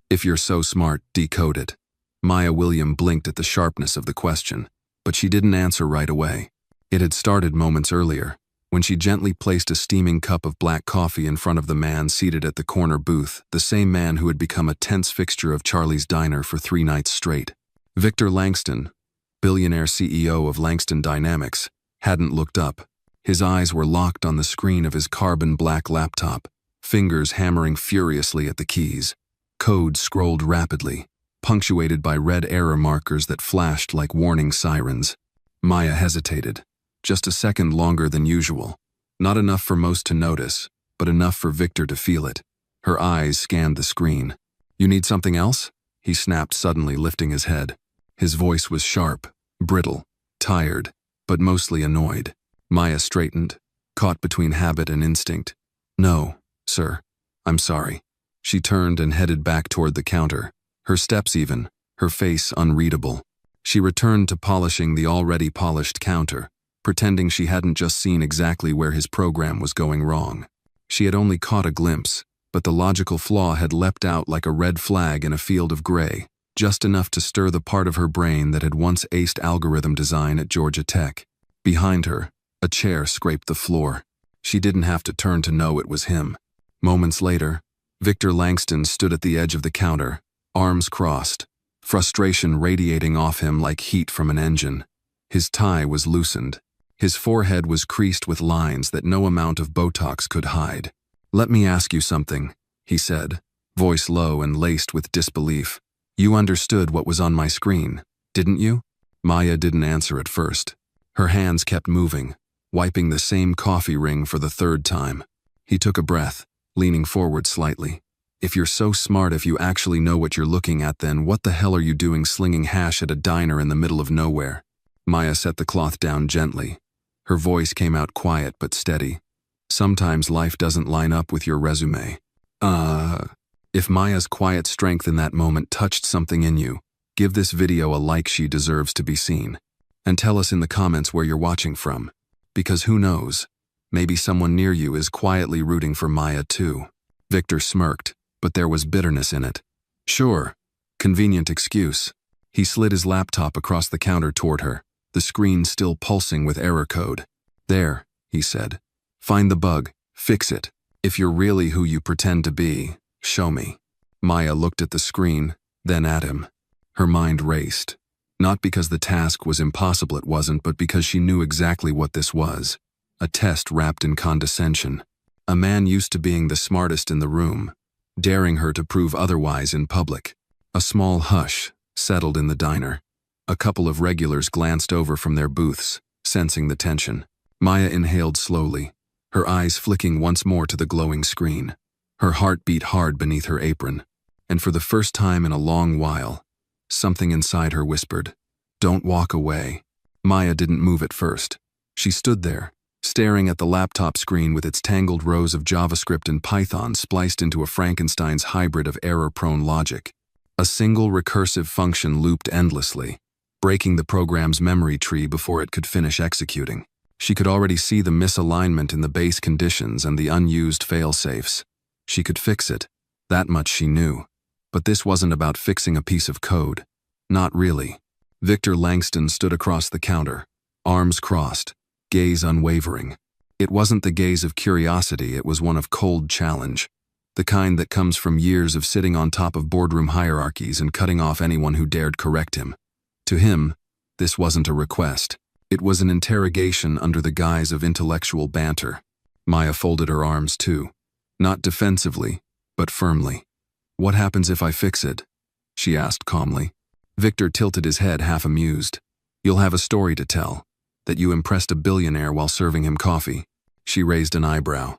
If you're so smart, decode it. Maya William blinked at the sharpness of the question, but she didn't answer right away. It had started moments earlier, when she gently placed a steaming cup of black coffee in front of the man seated at the corner booth, the same man who had become a tense fixture of Charlie's diner for 3 nights straight. Victor Langston, billionaire CEO of Langston Dynamics, hadn't looked up. His eyes were locked on the screen of his carbon black laptop, fingers hammering furiously at the keys. Code scrolled rapidly, punctuated by red error markers that flashed like warning sirens. Maya hesitated, just a second longer than usual. Not enough for most to notice, but enough for Victor to feel it. Her eyes scanned the screen. "You need something else?" he snapped, suddenly lifting his head. His voice was sharp, brittle, tired, but mostly annoyed. Maya straightened, caught between habit and instinct. "No, sir. I'm sorry." She turned and headed back toward the counter, her steps even, her face unreadable. She returned to polishing the already polished counter, pretending she hadn't just seen exactly where his program was going wrong. She had only caught a glimpse, but the logical flaw had leapt out like a red flag in a field of gray, just enough to stir the part of her brain that had once aced algorithm design at Georgia Tech. Behind her, a chair scraped the floor. She didn't have to turn to know it was him. Moments later, Victor Langston stood at the edge of the counter, arms crossed, frustration radiating off him like heat from an engine. His tie was loosened. His forehead was creased with lines that no amount of Botox could hide. "Let me ask you something," he said, voice low and laced with disbelief. "You understood what was on my screen, didn't you?" Maya didn't answer at first. Her hands kept moving, wiping the same coffee ring for the 3rd time. He took a breath, leaning forward slightly. "If you're so smart, if you actually know what you're looking at, then what the hell are you doing slinging hash at a diner in the middle of nowhere?" Maya set the cloth down gently. Her voice came out quiet but steady. "Sometimes life doesn't line up with your resume." If Maya's quiet strength in that moment touched something in you, give this video a like. She deserves to be seen. And tell us in the comments where you're watching from. Because who knows, maybe someone near you is quietly rooting for Maya too. Victor smirked, but there was bitterness in it. "Sure, convenient excuse." He slid his laptop across the counter toward her, the screen still pulsing with error code. "There," he said. "Find the bug, fix it. If you're really who you pretend to be, show me." Maya looked at the screen, then at him. Her mind raced. Not because the task was impossible, it wasn't, but because she knew exactly what this was. A test wrapped in condescension. A man used to being the smartest in the room, daring her to prove otherwise in public. A small hush settled in the diner. A couple of regulars glanced over from their booths, sensing the tension. Maya inhaled slowly, her eyes flicking once more to the glowing screen. Her heart beat hard beneath her apron, and for the first time in a long while, something inside her whispered, "Don't walk away." Maya didn't move at first. She stood there, staring at the laptop screen with its tangled rows of JavaScript and Python spliced into a Frankenstein's hybrid of error-prone logic. A single recursive function looped endlessly, breaking the program's memory tree before it could finish executing. She could already see the misalignment in the base conditions and the unused fail-safes. She could fix it, that much she knew. But this wasn't about fixing a piece of code. Not really. Victor Langston stood across the counter, arms crossed, gaze unwavering. It wasn't the gaze of curiosity, it was one of cold challenge. The kind that comes from years of sitting on top of boardroom hierarchies and cutting off anyone who dared correct him. To him, this wasn't a request. It was an interrogation under the guise of intellectual banter. Maya folded her arms too. Not defensively, but firmly. "What happens if I fix it?" she asked calmly. Victor tilted his head, half amused. "You'll have a story to tell, that you impressed a billionaire while serving him coffee." She raised an eyebrow.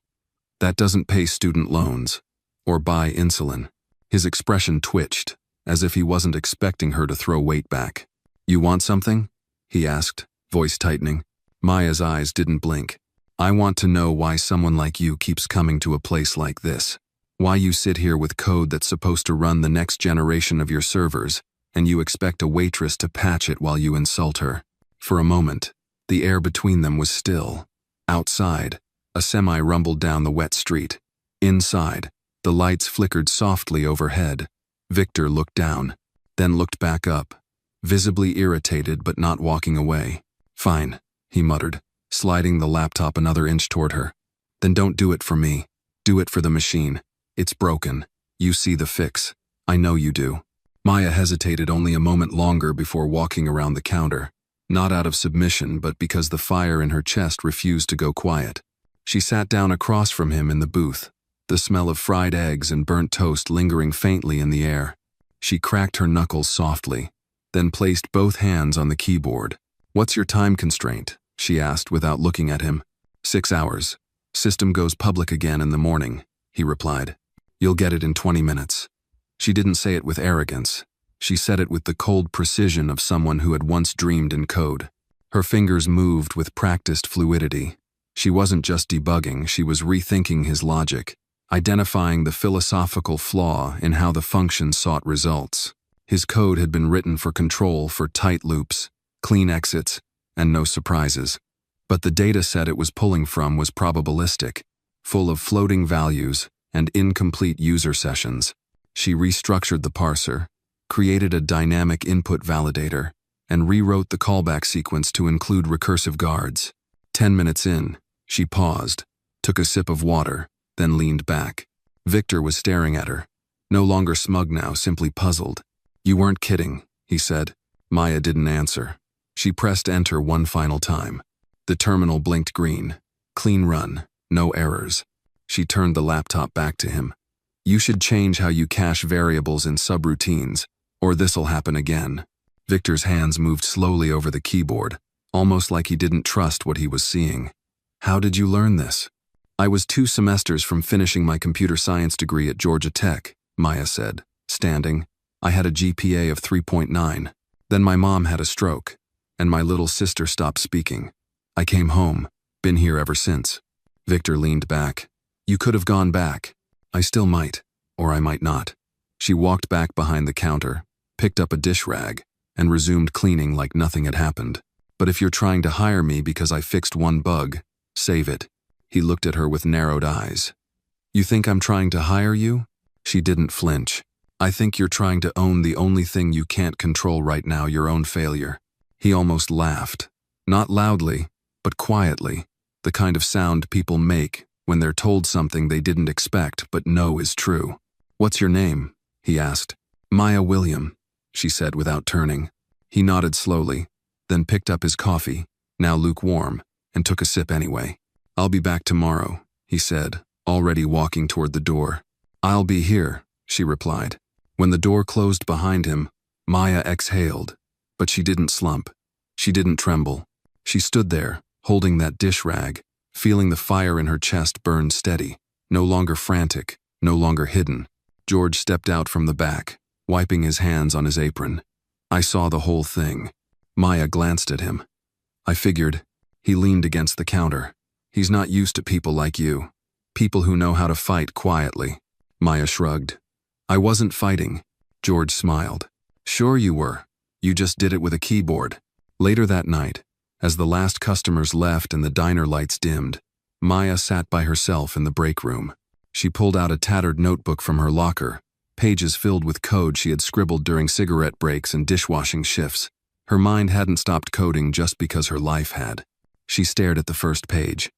"That doesn't pay student loans, or buy insulin." His expression twitched, as if he wasn't expecting her to throw weight back. "You want something?" he asked, voice tightening. Maya's eyes didn't blink. "I want to know why someone like you keeps coming to a place like this. Why you sit here with code that's supposed to run the next generation of your servers, and you expect a waitress to patch it while you insult her." For a moment, the air between them was still. Outside, a semi rumbled down the wet street. Inside, the lights flickered softly overhead, Victor looked down, then looked back up, visibly irritated but not walking away. "Fine," he muttered, sliding the laptop another inch toward her. "Then don't do it for me. Do it for the machine. It's broken. You see the fix. I know you do." Maya hesitated only a moment longer before walking around the counter, not out of submission but because the fire in her chest refused to go quiet. She sat down across from him in the booth, the smell of fried eggs and burnt toast lingering faintly in the air. She cracked her knuckles softly, then placed both hands on the keyboard. "What's your time constraint?" she asked without looking at him. 6 hours. System goes public again in the morning," he replied. "You'll get it in 20 minutes. She didn't say it with arrogance. She said it with the cold precision of someone who had once dreamed in code. Her fingers moved with practiced fluidity. She wasn't just debugging, she was rethinking his logic, identifying the philosophical flaw in how the function sought results. His code had been written for control, for tight loops, clean exits, and no surprises. But the data set it was pulling from was probabilistic, full of floating values and incomplete user sessions. She restructured the parser, created a dynamic input validator, and rewrote the callback sequence to include recursive guards. 10 minutes in, she paused, took a sip of water, then leaned back. Victor was staring at her, no longer smug now, simply puzzled. "You weren't kidding," he said. Maya didn't answer. She pressed enter one final time. The terminal blinked green. Clean run, no errors. She turned the laptop back to him. "You should change how you cache variables in subroutines, or this'll happen again." Victor's hands moved slowly over the keyboard, almost like he didn't trust what he was seeing. "How did you learn this?" "I was 2 semesters from finishing my computer science degree at Georgia Tech," Maya said, standing. "I had a GPA of 3.9. Then my mom had a stroke, and my little sister stopped speaking. I came home, been here ever since." Victor leaned back. "You could have gone back. I still might, or I might not." She walked back behind the counter, picked up a dish rag, and resumed cleaning like nothing had happened. "But if you're trying to hire me because I fixed one bug, save it." He looked at her with narrowed eyes. "You think I'm trying to hire you?" She didn't flinch. "I think you're trying to own the only thing you can't control right now, your own failure." He almost laughed. Not loudly, but quietly, the kind of sound people make when they're told something they didn't expect but know is true. "What's your name?" he asked. "Maya William," she said without turning. He nodded slowly, then picked up his coffee, now lukewarm, and took a sip anyway. "I'll be back tomorrow," he said, already walking toward the door. "I'll be here," she replied. When the door closed behind him, Maya exhaled, but she didn't slump. She didn't tremble. She stood there, holding that dish rag, feeling the fire in her chest burn steady, no longer frantic, no longer hidden. George stepped out from the back, wiping his hands on his apron. "I saw the whole thing." Maya glanced at him. "I figured." He leaned against the counter. "He's not used to people like you. People who know how to fight quietly." Maya shrugged. "I wasn't fighting." George smiled. "Sure you were. You just did it with a keyboard." Later that night, as the last customers left and the diner lights dimmed, Maya sat by herself in the break room. She pulled out a tattered notebook from her locker, pages filled with code she had scribbled during cigarette breaks and dishwashing shifts. Her mind hadn't stopped coding just because her life had. She stared at the first page.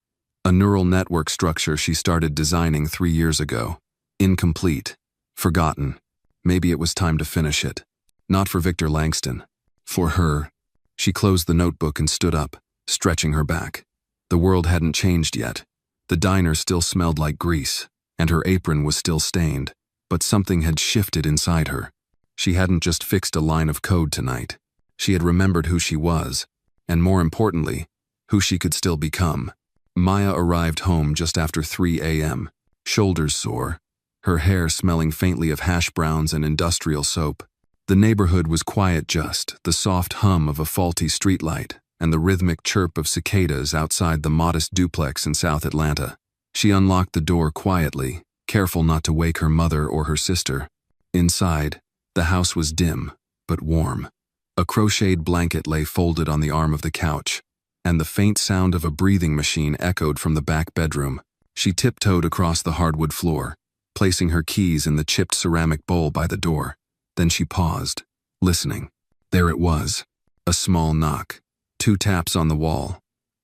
A neural network structure she started designing 3 years ago. Incomplete. Forgotten. Maybe it was time to finish it. Not for Victor Langston. For her. She closed the notebook and stood up, stretching her back. The world hadn't changed yet. The diner still smelled like grease, and her apron was still stained, but something had shifted inside her. She hadn't just fixed a line of code tonight. She had remembered who she was, and more importantly, who she could still become. Maya arrived home just after 3 a.m., shoulders sore, her hair smelling faintly of hash browns and industrial soap. The neighborhood was quiet, just the soft hum of a faulty streetlight and the rhythmic chirp of cicadas outside the modest duplex in South Atlanta. She unlocked the door quietly, careful not to wake her mother or her sister. Inside, the house was dim, but warm. A crocheted blanket lay folded on the arm of the couch, and the faint sound of a breathing machine echoed from the back bedroom. She tiptoed across the hardwood floor, placing her keys in the chipped ceramic bowl by the door. Then she paused, listening. There it was. A small knock. 2 taps on the wall.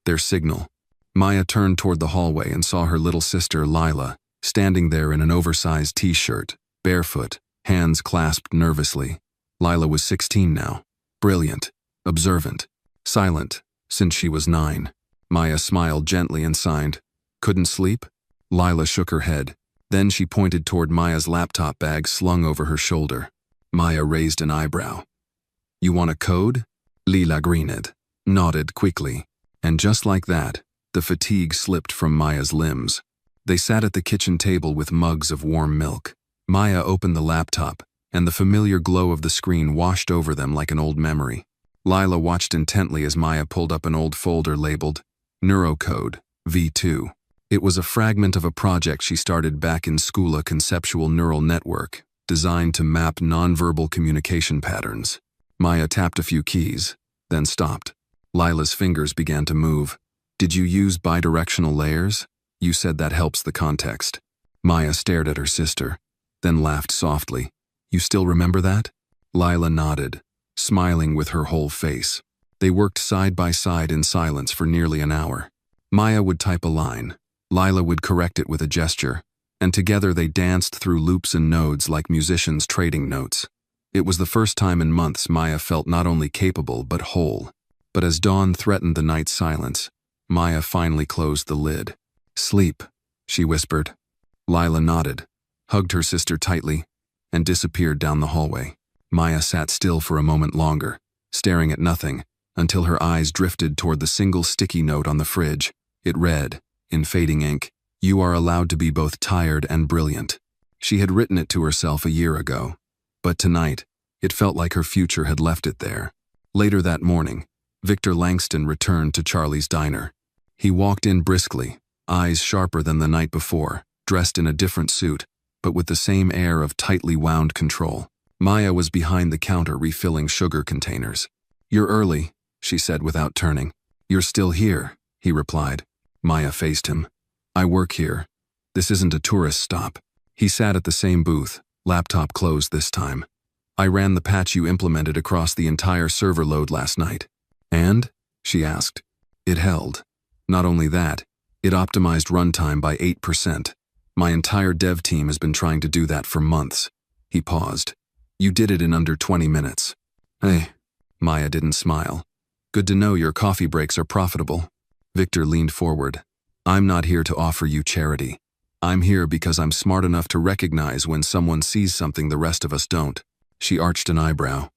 Their signal. Maya turned toward the hallway and saw her little sister, Lila, standing there in an oversized t-shirt, barefoot, hands clasped nervously. Lila was 16 now. Brilliant, observant, silent, since she was 9. Maya smiled gently and signed, "Couldn't sleep?" Lila shook her head. Then she pointed toward Maya's laptop bag slung over her shoulder. Maya raised an eyebrow. "You want a code?" Lila grinned, nodded quickly, and just like that, the fatigue slipped from Maya's limbs. They sat at the kitchen table with mugs of warm milk. Maya opened the laptop, and the familiar glow of the screen washed over them like an old memory. Lila watched intently as Maya pulled up an old folder labeled Neurocode V2. It was a fragment of a project she started back in school, a conceptual neural network designed to map nonverbal communication patterns. Maya tapped a few keys, then stopped. Lila's fingers began to move. "Did you use bidirectional layers? You said that helps the context." Maya stared at her sister, then laughed softly. "You still remember that?" Lila nodded, smiling with her whole face. They worked side by side in silence for nearly an hour. Maya would type a line. Lila would correct it with a gesture, and together they danced through loops and nodes like musicians trading notes. It was the first time in months Maya felt not only capable but whole. But as dawn threatened the night's silence, Maya finally closed the lid. "Sleep," she whispered. Lila nodded, hugged her sister tightly, and disappeared down the hallway. Maya sat still for a moment longer, staring at nothing, until her eyes drifted toward the single sticky note on the fridge. It read, in fading ink, "You are allowed to be both tired and brilliant." She had written it to herself a year ago, but tonight, it felt like her future had left it there. Later that morning, Victor Langston returned to Charlie's diner. He walked in briskly, eyes sharper than the night before, dressed in a different suit, but with the same air of tightly wound control. Maya was behind the counter refilling sugar containers. "You're early," she said without turning. "You're still here," he replied. Maya faced him. "I work here. This isn't a tourist stop." He sat at the same booth, laptop closed this time. "I ran the patch you implemented across the entire server load last night." "And?" she asked. "It held. Not only that, it optimized runtime by 8%. My entire dev team has been trying to do that for months." He paused. "You did it in under 20 minutes. "Hey." Maya didn't smile. "Good to know your coffee breaks are profitable." Victor leaned forward. "I'm not here to offer you charity. I'm here because I'm smart enough to recognize when someone sees something the rest of us don't." She arched an eyebrow.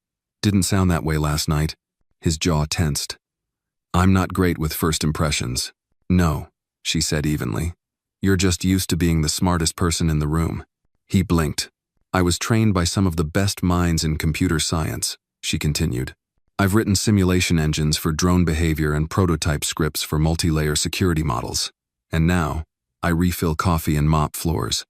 "Didn't sound that way last night." His jaw tensed. "I'm not great with first impressions." "No," she said evenly. "You're just used to being the smartest person in the room." He blinked. "I was trained by some of the best minds in computer science," she continued. "I've written simulation engines for drone behavior and prototype scripts for multi-layer security models. And now, I refill coffee and mop floors.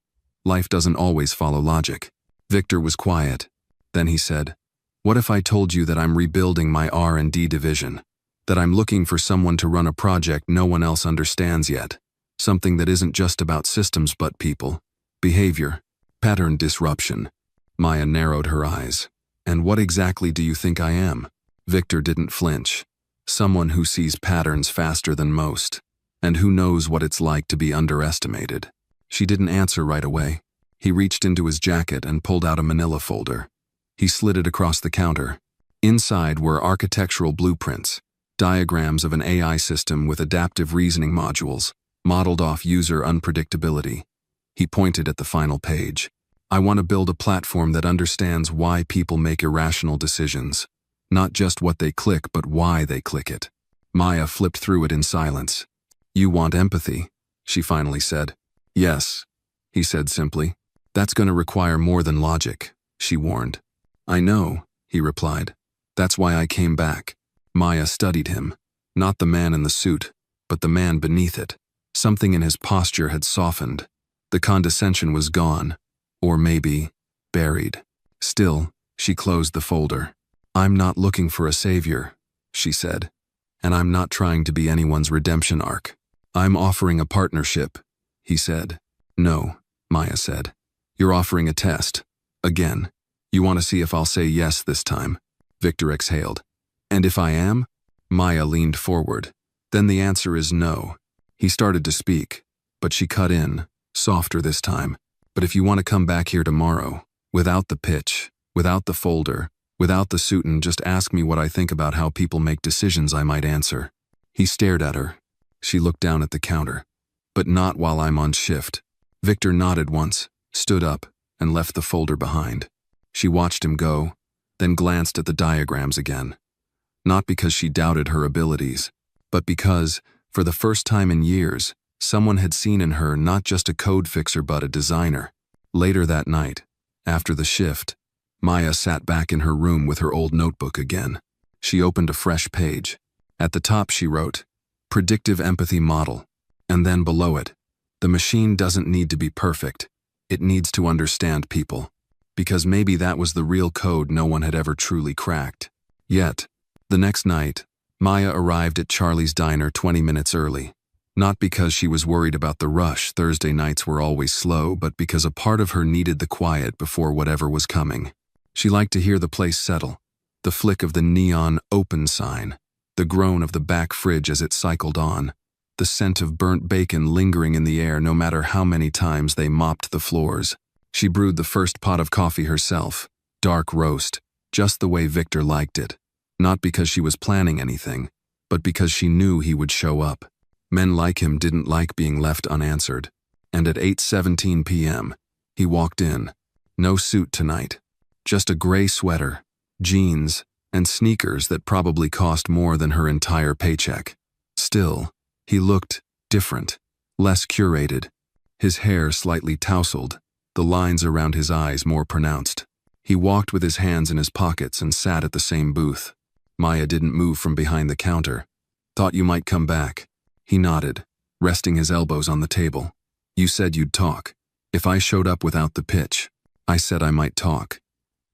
Life doesn't always follow logic." Victor was quiet. Then he said, "What if I told you that I'm rebuilding my R&D division? That I'm looking for someone to run a project no one else understands yet? Something that isn't just about systems but people, behavior, pattern disruption." Maya narrowed her eyes. "And what exactly do you think I am?" Victor didn't flinch. "Someone who sees patterns faster than most, and who knows what it's like to be underestimated." She didn't answer right away. He reached into his jacket and pulled out a manila folder. He slid it across the counter. Inside were architectural blueprints, diagrams of an AI system with adaptive reasoning modules, modeled off user unpredictability. He pointed at the final page. "I want to build a platform that understands why people make irrational decisions. Not just what they click, but why they click it." Maya flipped through it in silence. "You want empathy," she finally said. "Yes," he said simply. "That's going to require more than logic," she warned. "I know," he replied. "That's why I came back." Maya studied him. Not the man in the suit, but the man beneath it. Something in his posture had softened. The condescension was gone, or maybe buried. Still, she closed the folder. "I'm not looking for a savior," she said, "and I'm not trying to be anyone's redemption arc. I'm offering a partnership," he said. "No," Maya said. "You're offering a test. Again. You want to see if I'll say yes this time? Victor exhaled. And if I am? Maya leaned forward. Then the answer is no. He started to speak, but she cut in, softer this time. But if you want to come back here tomorrow, without the pitch, without the folder, without the suit, and just ask me what I think about how people make decisions, I might answer. He stared at her. She looked down at the counter. But not while I'm on shift. Victor nodded once, stood up, and left the folder behind. She watched him go, then glanced at the diagrams again. Not because she doubted her abilities, but because, for the first time in years, someone had seen in her not just a code fixer but a designer. Later that night, after the shift, Maya sat back in her room with her old notebook again. She opened a fresh page. At the top she wrote, "Predictive empathy model," and then below it, "The machine doesn't need to be perfect. It needs to understand people." Because maybe that was the real code no one had ever truly cracked. Yet, the next night, Maya arrived at Charlie's diner 20 minutes early. Not because she was worried about the rush, Thursday nights were always slow, but because a part of her needed the quiet before whatever was coming. She liked to hear the place settle, the flick of the neon open sign, the groan of the back fridge as it cycled on, the scent of burnt bacon lingering in the air no matter how many times they mopped the floors. She brewed the first pot of coffee herself, dark roast, just the way Victor liked it. Not because she was planning anything, but because she knew he would show up. Men like him didn't like being left unanswered. And at 8:17 p.m., he walked in. No suit tonight. Just a gray sweater, jeans, and sneakers that probably cost more than her entire paycheck. Still, he looked different, less curated. His hair slightly tousled, the lines around his eyes more pronounced. He walked with his hands in his pockets and sat at the same booth. Maya didn't move from behind the counter. "Thought you might come back." He nodded, resting his elbows on the table. "You said you'd talk. If I showed up without the pitch, I said I might talk."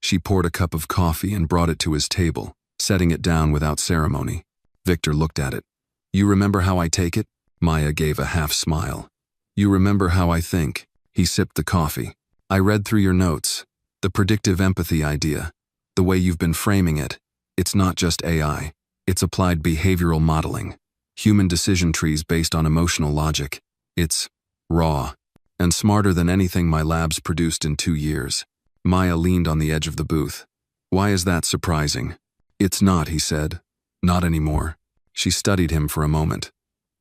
She poured a cup of coffee and brought it to his table, setting it down without ceremony. Victor looked at it. "You remember how I take it?" Maya gave a half smile. "You remember how I think?" He sipped the coffee. "I read through your notes. The predictive empathy idea, the way you've been framing it, it's not just AI. It's applied behavioral modeling. Human decision trees based on emotional logic. It's raw and smarter than anything my labs produced in 2 years. Maya leaned on the edge of the booth. "Why is that surprising?" "It's not," he said. "Not anymore." She studied him for a moment.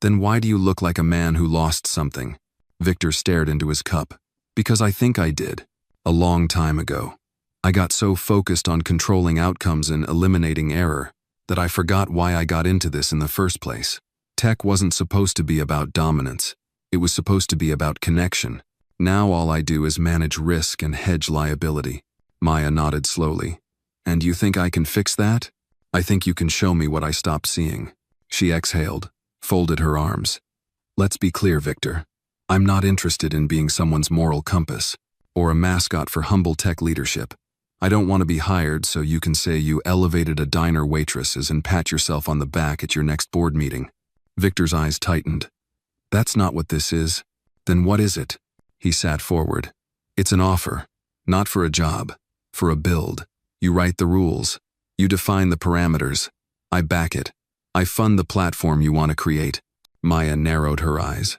"Then why do you look like a man who lost something?" Victor stared into his cup. "Because I think I did. A long time ago. I got so focused on controlling outcomes and eliminating error that I forgot why I got into this in the first place. Tech wasn't supposed to be about dominance. It was supposed to be about connection. Now all I do is manage risk and hedge liability." Maya nodded slowly. "And you think I can fix that?" "I think you can show me what I stopped seeing." She exhaled, folded her arms. "Let's be clear, Victor. I'm not interested in being someone's moral compass or a mascot for humble tech leadership. I don't want to be hired so you can say you elevated a diner waitresses and pat yourself on the back at your next board meeting." Victor's eyes tightened. "That's not what this is." "Then what is it?" He sat forward. "It's an offer. Not for a job. For a build. You write the rules. You define the parameters. I back it. I fund the platform you want to create." Maya narrowed her eyes.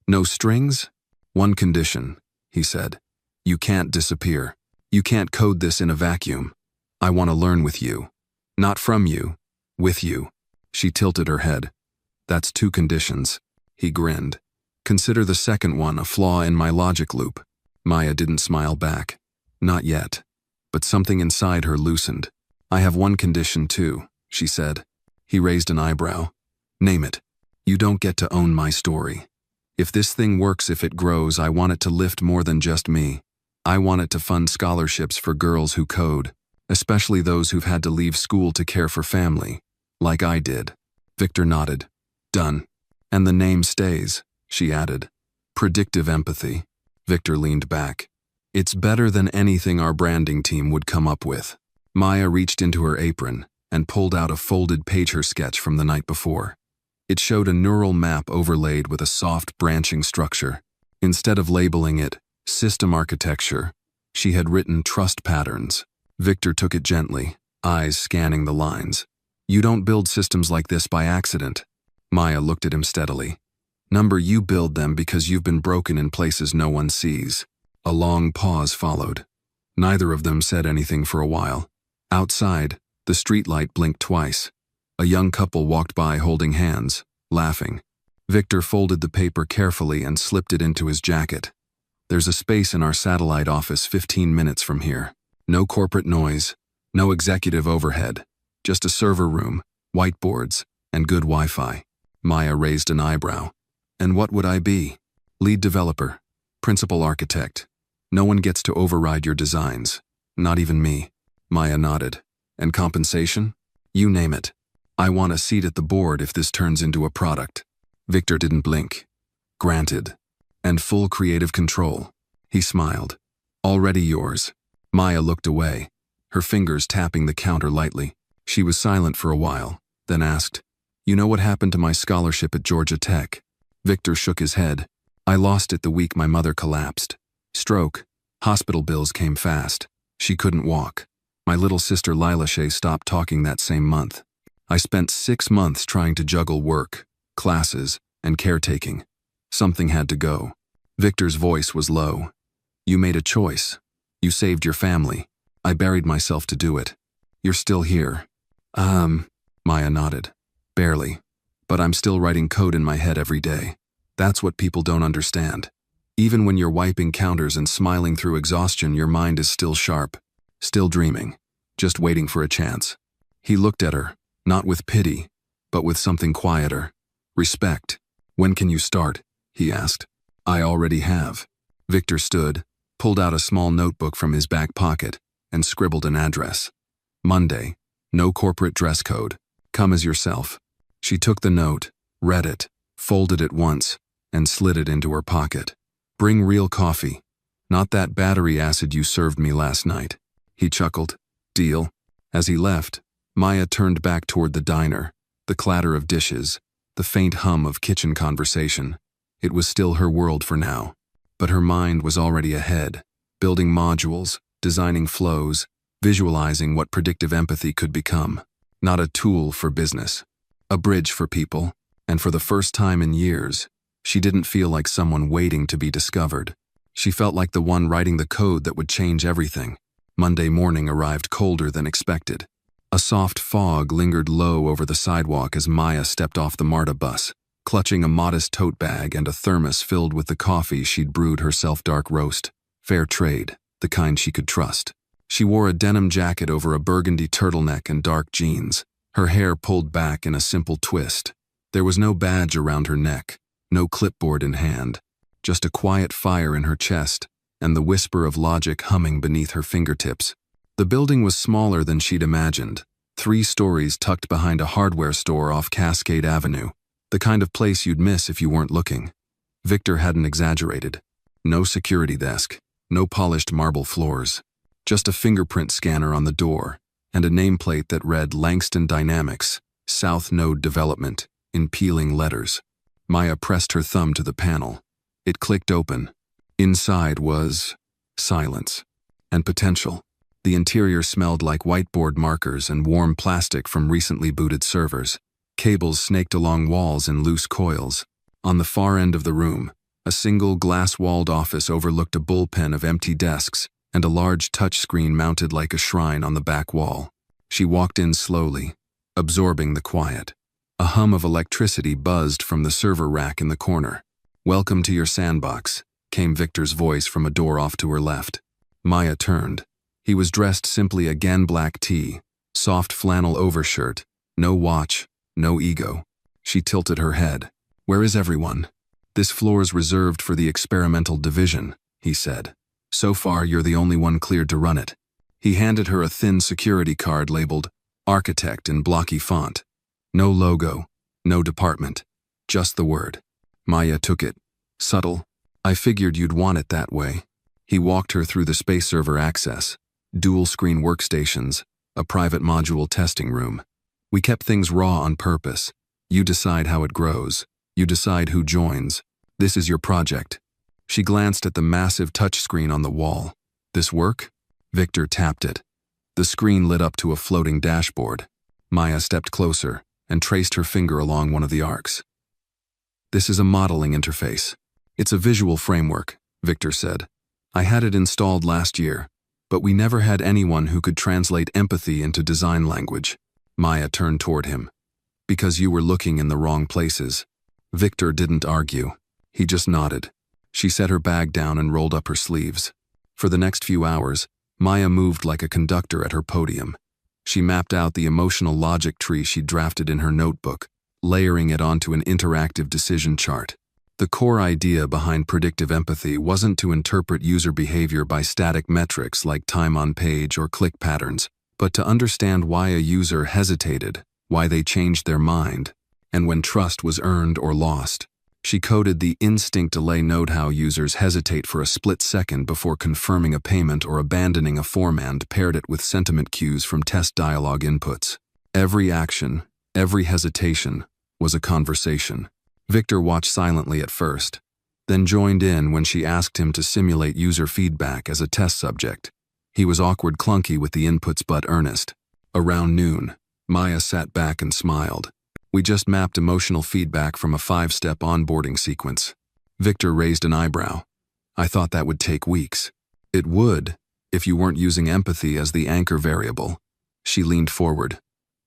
"No strings?" "One condition," he said. "You can't disappear. You can't code this in a vacuum. I want to learn with you. Not from you. With you." She tilted her head. "That's 2 conditions." He grinned. "Consider the second one a flaw in my logic loop." Maya didn't smile back. Not yet. But something inside her loosened. "I have one condition too," she said. He raised an eyebrow. "Name it." "You don't get to own my story. If this thing works, if it grows, I want it to lift more than just me. I want it to fund scholarships for girls who code, especially those who've had to leave school to care for family, like I did." Victor nodded. "Done. And the name stays," she added. "Predictive empathy." Victor leaned back. "It's better than anything our branding team would come up with." Maya reached into her apron and pulled out a folded pager sketch from the night before. It showed a neural map overlaid with a soft branching structure. Instead of labeling it system architecture, she had written trust patterns. Victor took it gently, eyes scanning the lines. You don't build systems like this by accident. Maya looked at him steadily. Number, you build them because you've been broken in places no one sees. A long pause followed. Neither of them said anything for a while. Outside, the streetlight blinked twice. A young couple walked by holding hands, laughing. Victor folded the paper carefully and slipped it into his jacket. There's a space in our satellite office 15 minutes from here. No corporate noise, no executive overhead, just a server room, whiteboards, and good Wi-Fi. Maya raised an eyebrow. And what would I be? Lead developer, principal architect. No one gets to override your designs. Not even me. Maya nodded. And compensation? You name it. I want a seat at the board if this turns into a product. Victor didn't blink. Granted. And full creative control. He smiled. Already yours. Maya looked away, her fingers tapping the counter lightly. She was silent for a while, then asked, You know what happened to my scholarship at Georgia Tech? Victor shook his head. I lost it the week my mother collapsed. Stroke. Hospital bills came fast. She couldn't walk. My little sister Lila Shea stopped talking that same month. I spent 6 months trying to juggle work, classes, and caretaking. Something had to go. Victor's voice was low. You made a choice. You saved your family. I buried myself to do it. You're still here. Maya nodded. Barely. But I'm still writing code in my head every day. That's what people don't understand. Even when you're wiping counters and smiling through exhaustion, your mind is still sharp. Still dreaming. Just waiting for a chance. He looked at her, not with pity, but with something quieter. Respect. When can you start? He asked. I already have. Victor stood, pulled out a small notebook from his back pocket, and scribbled an address. Monday. No corporate dress code. Come as yourself. She took the note, read it, folded it once, and slid it into her pocket. Bring real coffee. Not that battery acid you served me last night. He chuckled. Deal. As he left, Maya turned back toward the diner, the clatter of dishes, the faint hum of kitchen conversation. It was still her world for now. But her mind was already ahead, building modules, designing flows, visualizing what predictive empathy could become. Not a tool for business. A bridge for people, and for the first time in years, she didn't feel like someone waiting to be discovered. She felt like the one writing the code that would change everything. Monday morning arrived colder than expected. A soft fog lingered low over the sidewalk as Maya stepped off the MARTA bus, clutching a modest tote bag and a thermos filled with the coffee she'd brewed herself. Dark roast, fair trade, the kind she could trust. She wore a denim jacket over a burgundy turtleneck and dark jeans, her hair pulled back in a simple twist. There was no badge around her neck, no clipboard in hand, just a quiet fire in her chest and the whisper of logic humming beneath her fingertips. The building was smaller than she'd imagined, 3 stories tucked behind a hardware store off Cascade Avenue, the kind of place you'd miss if you weren't looking. Victor hadn't exaggerated. No security desk, no polished marble floors, just a fingerprint scanner on the door and a nameplate that read Langston Dynamics, South Node Development, in peeling letters. Maya pressed her thumb to the panel. It clicked open. Inside was silence and potential. The interior smelled like whiteboard markers and warm plastic from recently booted servers. Cables snaked along walls in loose coils. On the far end of the room, a single glass-walled office overlooked a bullpen of empty desks and a large touchscreen mounted like a shrine on the back wall. She walked in slowly, absorbing the quiet. A hum of electricity buzzed from the server rack in the corner. Welcome to your sandbox, came Victor's voice from a door off to her left. Maya turned. He was dressed simply again, black tee, soft flannel overshirt, no watch, no ego. She tilted her head. Where is everyone? This floor's reserved for the experimental division, he said. So far, you're the only one cleared to run it. He handed her a thin security card labeled Architect in blocky font. No logo, no department, just the word. Maya took it. Subtle. I figured you'd want it that way. He walked her through the space server access, dual-screen workstations, a private module testing room. We kept things raw on purpose. You decide how it grows. You decide who joins. This is your project. She glanced at the massive touchscreen on the wall. This work? Victor tapped it. The screen lit up to a floating dashboard. Maya stepped closer and traced her finger along one of the arcs. "This is a modeling interface. It's a visual framework," Victor said. "I had it installed last year, but we never had anyone who could translate empathy into design language." Maya turned toward him. "Because you were looking in the wrong places." Victor didn't argue. He just nodded. She set her bag down and rolled up her sleeves. For the next few hours, Maya moved like a conductor at her podium. She mapped out the emotional logic tree she'd drafted in her notebook, layering it onto an interactive decision chart. The core idea behind predictive empathy wasn't to interpret user behavior by static metrics like time on page or click patterns, but to understand why a user hesitated, why they changed their mind, and when trust was earned or lost. She coded the instinct delay node how users hesitate for a split second before confirming a payment or abandoning a form and paired it with sentiment cues from test dialogue inputs. Every action, every hesitation, was a conversation. Victor watched silently at first, then joined in when she asked him to simulate user feedback as a test subject. He was awkward clunky with the inputs but earnest. Around noon, Maya sat back and smiled. "We just mapped emotional feedback from a 5-step onboarding sequence." Victor raised an eyebrow. "I thought that would take weeks." "It would, if you weren't using empathy as the anchor variable." She leaned forward.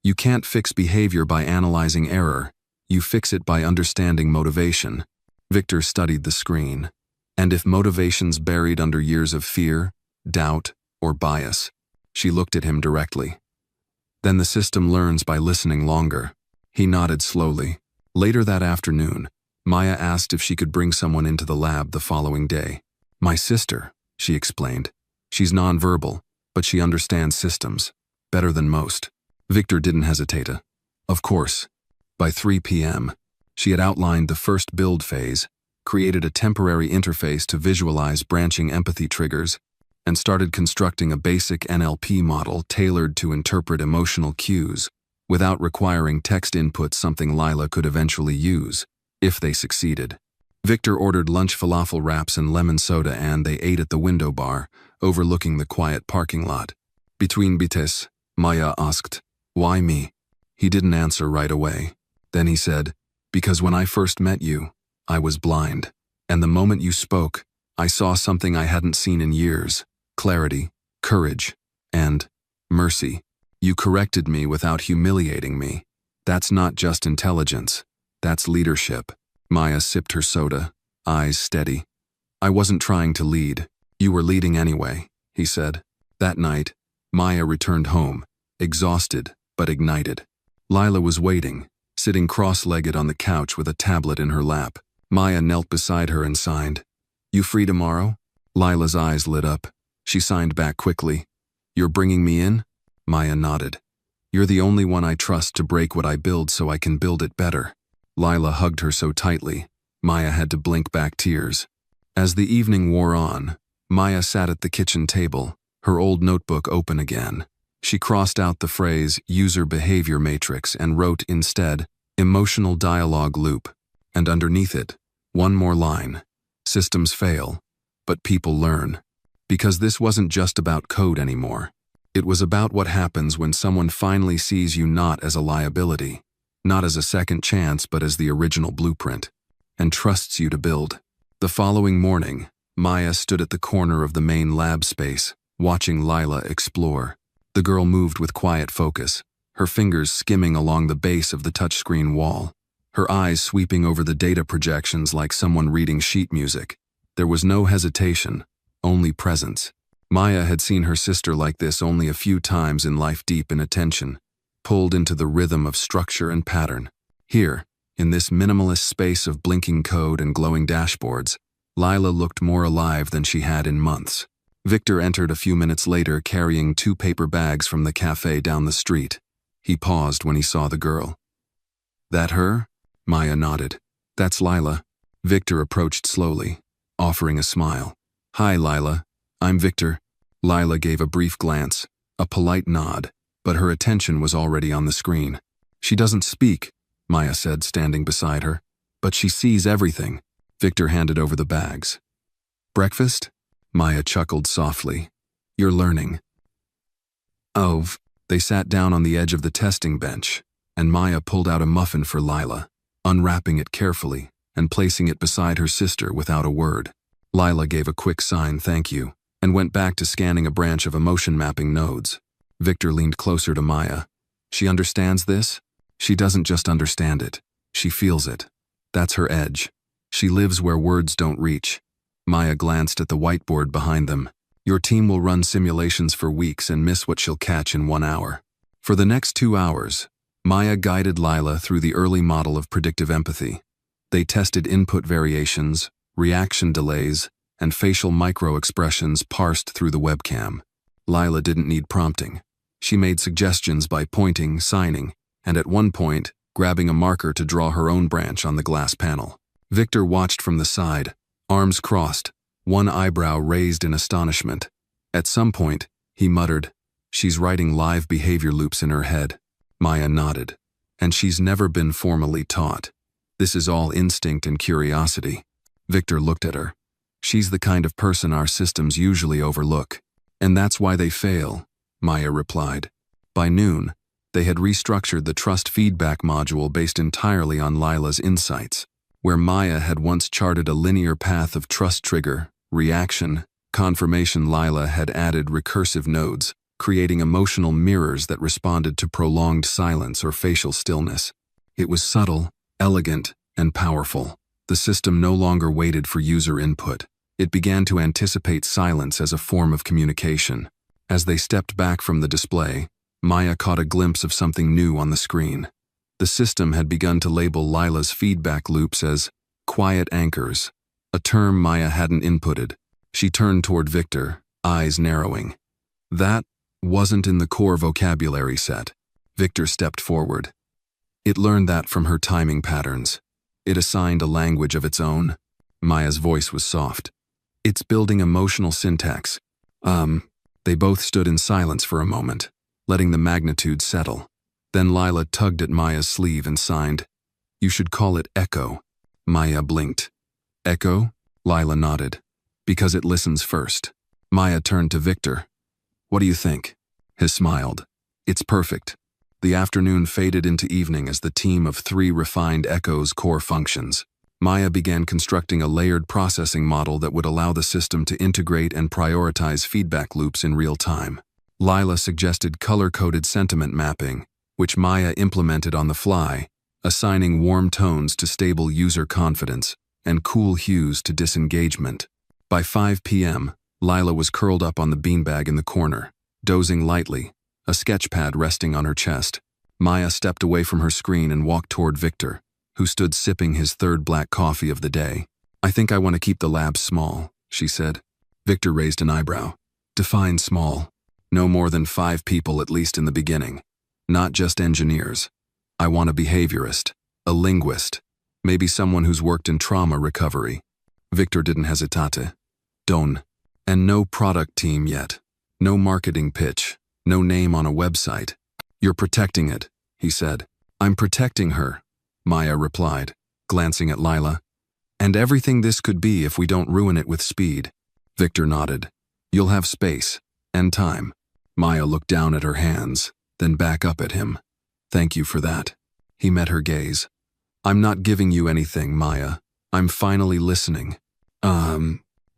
"You can't fix behavior by analyzing error. You fix it by understanding motivation." Victor studied the screen. "And if motivation's buried under years of fear, doubt, or bias?" She looked at him directly. "Then the system learns by listening longer." He nodded slowly. Later that afternoon, Maya asked if she could bring someone into the lab the following day. "My sister," she explained. "She's nonverbal, but she understands systems better than most." Victor didn't hesitate. Of course. By 3 p.m., she had outlined the first build phase, created a temporary interface to visualize branching empathy triggers, and started constructing a basic NLP model tailored to interpret emotional cues, without requiring text input, something Lila could eventually use, if they succeeded. Victor ordered lunch falafel wraps and lemon soda, and they ate at the window bar, overlooking the quiet parking lot. Between bites, Maya asked, "Why me?" He didn't answer right away. Then he said, "Because when I first met you, I was blind. And the moment you spoke, I saw something I hadn't seen in years. Clarity, courage, and mercy. You corrected me without humiliating me. That's not just intelligence. That's leadership." Maya sipped her soda, eyes steady. "I wasn't trying to lead. You were leading anyway," he said. That night, Maya returned home, exhausted but ignited. Lila was waiting, sitting cross-legged on the couch with a tablet in her lap. Maya knelt beside her and signed. "You free tomorrow?" Lila's eyes lit up. She signed back quickly. "You're bringing me in?" Maya nodded. "You're the only one I trust to break what I build so I can build it better." Lila hugged her so tightly, Maya had to blink back tears. As the evening wore on, Maya sat at the kitchen table, her old notebook open again. She crossed out the phrase user behavior matrix and wrote instead emotional dialogue loop, and underneath it, one more line: systems fail, but people learn. Because this wasn't just about code anymore. It was about what happens when someone finally sees you not as a liability, not as a second chance but as the original blueprint, and trusts you to build. The following morning, Maya stood at the corner of the main lab space, watching Lila explore. The girl moved with quiet focus, her fingers skimming along the base of the touchscreen wall, her eyes sweeping over the data projections like someone reading sheet music. There was no hesitation, only presence. Maya had seen her sister like this only a few times in life, deep in attention, pulled into the rhythm of structure and pattern. Here, in this minimalist space of blinking code and glowing dashboards, Lila looked more alive than she had in months. Victor entered a few minutes later carrying 2 paper bags from the cafe down the street. He paused when he saw the girl. "That her?" Maya nodded. "That's Lila." Victor approached slowly, offering a smile. "Hi, Lila. I'm Victor." Lila gave a brief glance, a polite nod, but her attention was already on the screen. "She doesn't speak," Maya said, standing beside her, "but she sees everything." Victor handed over the bags. "Breakfast?" Maya chuckled softly. "You're learning." Oh, they sat down on the edge of the testing bench, and Maya pulled out a muffin for Lila, unwrapping it carefully and placing it beside her sister without a word. Lila gave a quick sign thank you and went back to scanning a branch of emotion mapping nodes. Victor leaned closer to Maya. She understands this? She doesn't just understand it. She feels it. That's her edge. She lives where words don't reach. Maya glanced at the whiteboard behind them. Your team will run simulations for weeks and miss what she'll catch in 1 hour. For the next 2 hours, Maya guided Lila through the early model of predictive empathy. They tested input variations, reaction delays, and facial micro-expressions parsed through the webcam. Lila didn't need prompting. She made suggestions by pointing, signing, and at one point, grabbing a marker to draw her own branch on the glass panel. Victor watched from the side, arms crossed, one eyebrow raised in astonishment. At some point, he muttered, "She's writing live behavior loops in her head." Maya nodded. "And she's never been formally taught. This is all instinct and curiosity." Victor looked at her. "She's the kind of person our systems usually overlook. And that's why they fail," Maya replied. By noon, they had restructured the trust feedback module based entirely on Lila's insights. Where Maya had once charted a linear path of trust trigger, reaction, confirmation, Lila had added recursive nodes, creating emotional mirrors that responded to prolonged silence or facial stillness. It was subtle, elegant, and powerful. The system no longer waited for user input. It began to anticipate silence as a form of communication. As they stepped back from the display, Maya caught a glimpse of something new on the screen. The system had begun to label Lila's feedback loops as quiet anchors, a term Maya hadn't inputted. She turned toward Victor, eyes narrowing. That wasn't in the core vocabulary set. Victor stepped forward. It learned that from her timing patterns. It assigned a language of its own. Maya's voice was soft. It's building emotional syntax. They both stood in silence for a moment, letting the magnitude settle. Then Lila tugged at Maya's sleeve and signed, "You should call it Echo." Maya blinked. "Echo?" Lila nodded. "Because it listens first." Maya turned to Victor. "What do you think?" He smiled. "It's perfect." The afternoon faded into evening as the team of 3 refined Echo's core functions. Maya began constructing a layered processing model that would allow the system to integrate and prioritize feedback loops in real time. Lila suggested color-coded sentiment mapping, which Maya implemented on the fly, assigning warm tones to stable user confidence and cool hues to disengagement. By 5 p.m., Lila was curled up on the beanbag in the corner, dozing lightly, a sketchpad resting on her chest. Maya stepped away from her screen and walked toward Victor, who stood sipping his 3rd black coffee of the day. "I think I want to keep the lab small," she said. Victor raised an eyebrow. "Define small." "No more than 5 people at least in the beginning. Not just engineers. I want a behaviorist, a linguist, maybe someone who's worked in trauma recovery." Victor didn't hesitate. "Don't. And no product team yet. No marketing pitch. No name on a website." "You're protecting it," he said. "I'm protecting her," Maya replied, glancing at Lila. "And everything this could be if we don't ruin it with speed." Victor nodded. "You'll have space. And time." Maya looked down at her hands, then back up at him. "Thank you for that." He met her gaze. "I'm not giving you anything, Maya. I'm finally listening."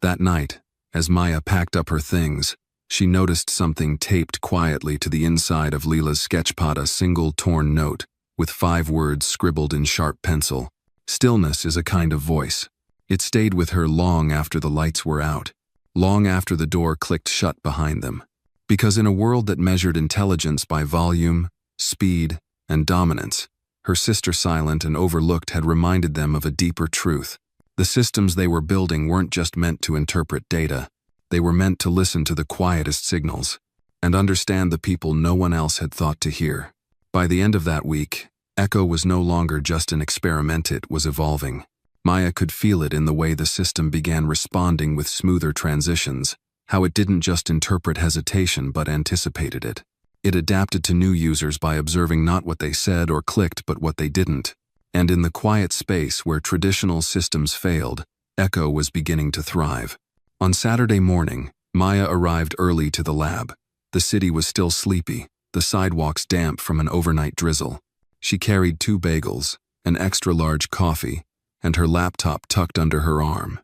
That night, as Maya packed up her things, she noticed something taped quietly to the inside of Lila's sketchpad, a single torn note, with 5 words scribbled in sharp pencil. "Stillness is a kind of voice." It stayed with her long after the lights were out, long after the door clicked shut behind them. Because in a world that measured intelligence by volume, speed, and dominance, her sister silent and overlooked had reminded them of a deeper truth. The systems they were building weren't just meant to interpret data. They were meant to listen to the quietest signals and understand the people no one else had thought to hear. By the end of that week, Echo was no longer just an experiment, it was evolving. Maya could feel it in the way the system began responding with smoother transitions, how it didn't just interpret hesitation but anticipated it. It adapted to new users by observing not what they said or clicked but what they didn't. And in the quiet space where traditional systems failed, Echo was beginning to thrive. On Saturday morning, Maya arrived early to the lab. The city was still sleepy, the sidewalks damp from an overnight drizzle. She carried 2 bagels, an extra-large coffee, and her laptop tucked under her arm.